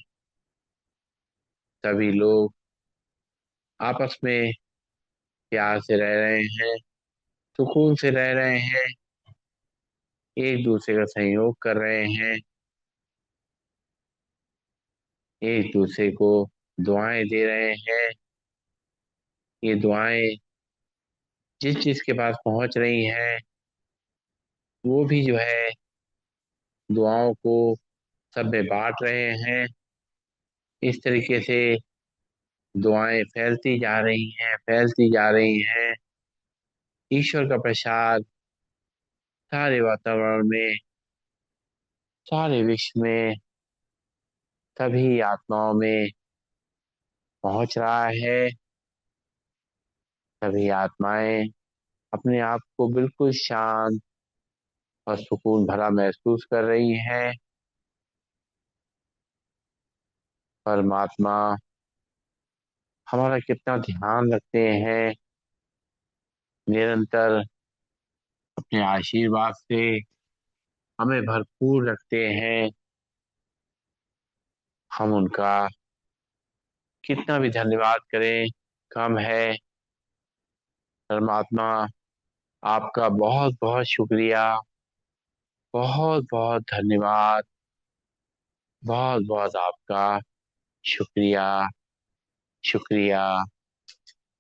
सभी लोग आपस में प्यार से रह रहे हैं, सुकून से रह रहे हैं, एक दूसरे का सहयोग कर रहे हैं, एक दूसरे को दुआएं दे रहे हैं। ये दुआएं जिस जिस के पास पहुंच रही हैं वो भी जो है दुआओं को सब में बांट रहे हैं। इस तरीके से दुआएं फैलती जा रही हैं, फैलती जा रही हैं। ईश्वर का प्रसाद सारे वातावरण में, सारे विश्व में, सभी आत्माओं में पहुंच रहा है। सभी आत्माएं अपने आप को बिल्कुल शांत और सुकून भरा महसूस कर रही हैं। परमात्मा हमारा कितना ध्यान रखते हैं, निरंतर अपने आशीर्वाद से हमें भरपूर रखते हैं। हम उनका कितना भी धन्यवाद करें कम है। परमात्मा आपका बहुत बहुत शुक्रिया, बहुत बहुत धन्यवाद, बहुत बहुत आपका शुक्रिया, शुक्रिया,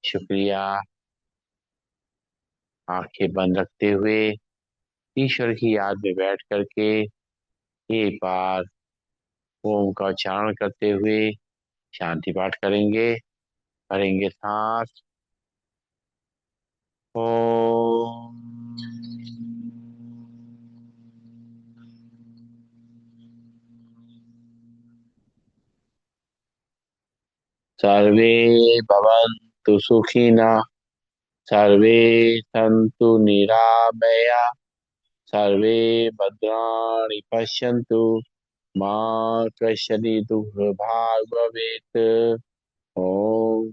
शुक्रिया। आंखें बंद रखते हुए ईश्वर की याद में बैठ करके एक बार ओम का उच्चारण करते हुए शांति पाठ करेंगे। भरेंगे सांस। ओम। सर्वे भवन्तु सुखिनः, सर्वे सन्तु निरामया, सर्वे भद्राणि पश्यन्तु, मा कश्चित् दुःखभाग् भवेत्। ओम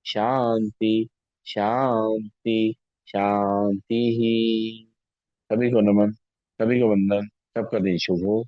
शांति शांति शांति ही। सभी को नमन, सभी को वंदन, सबका दिन शुभ हो।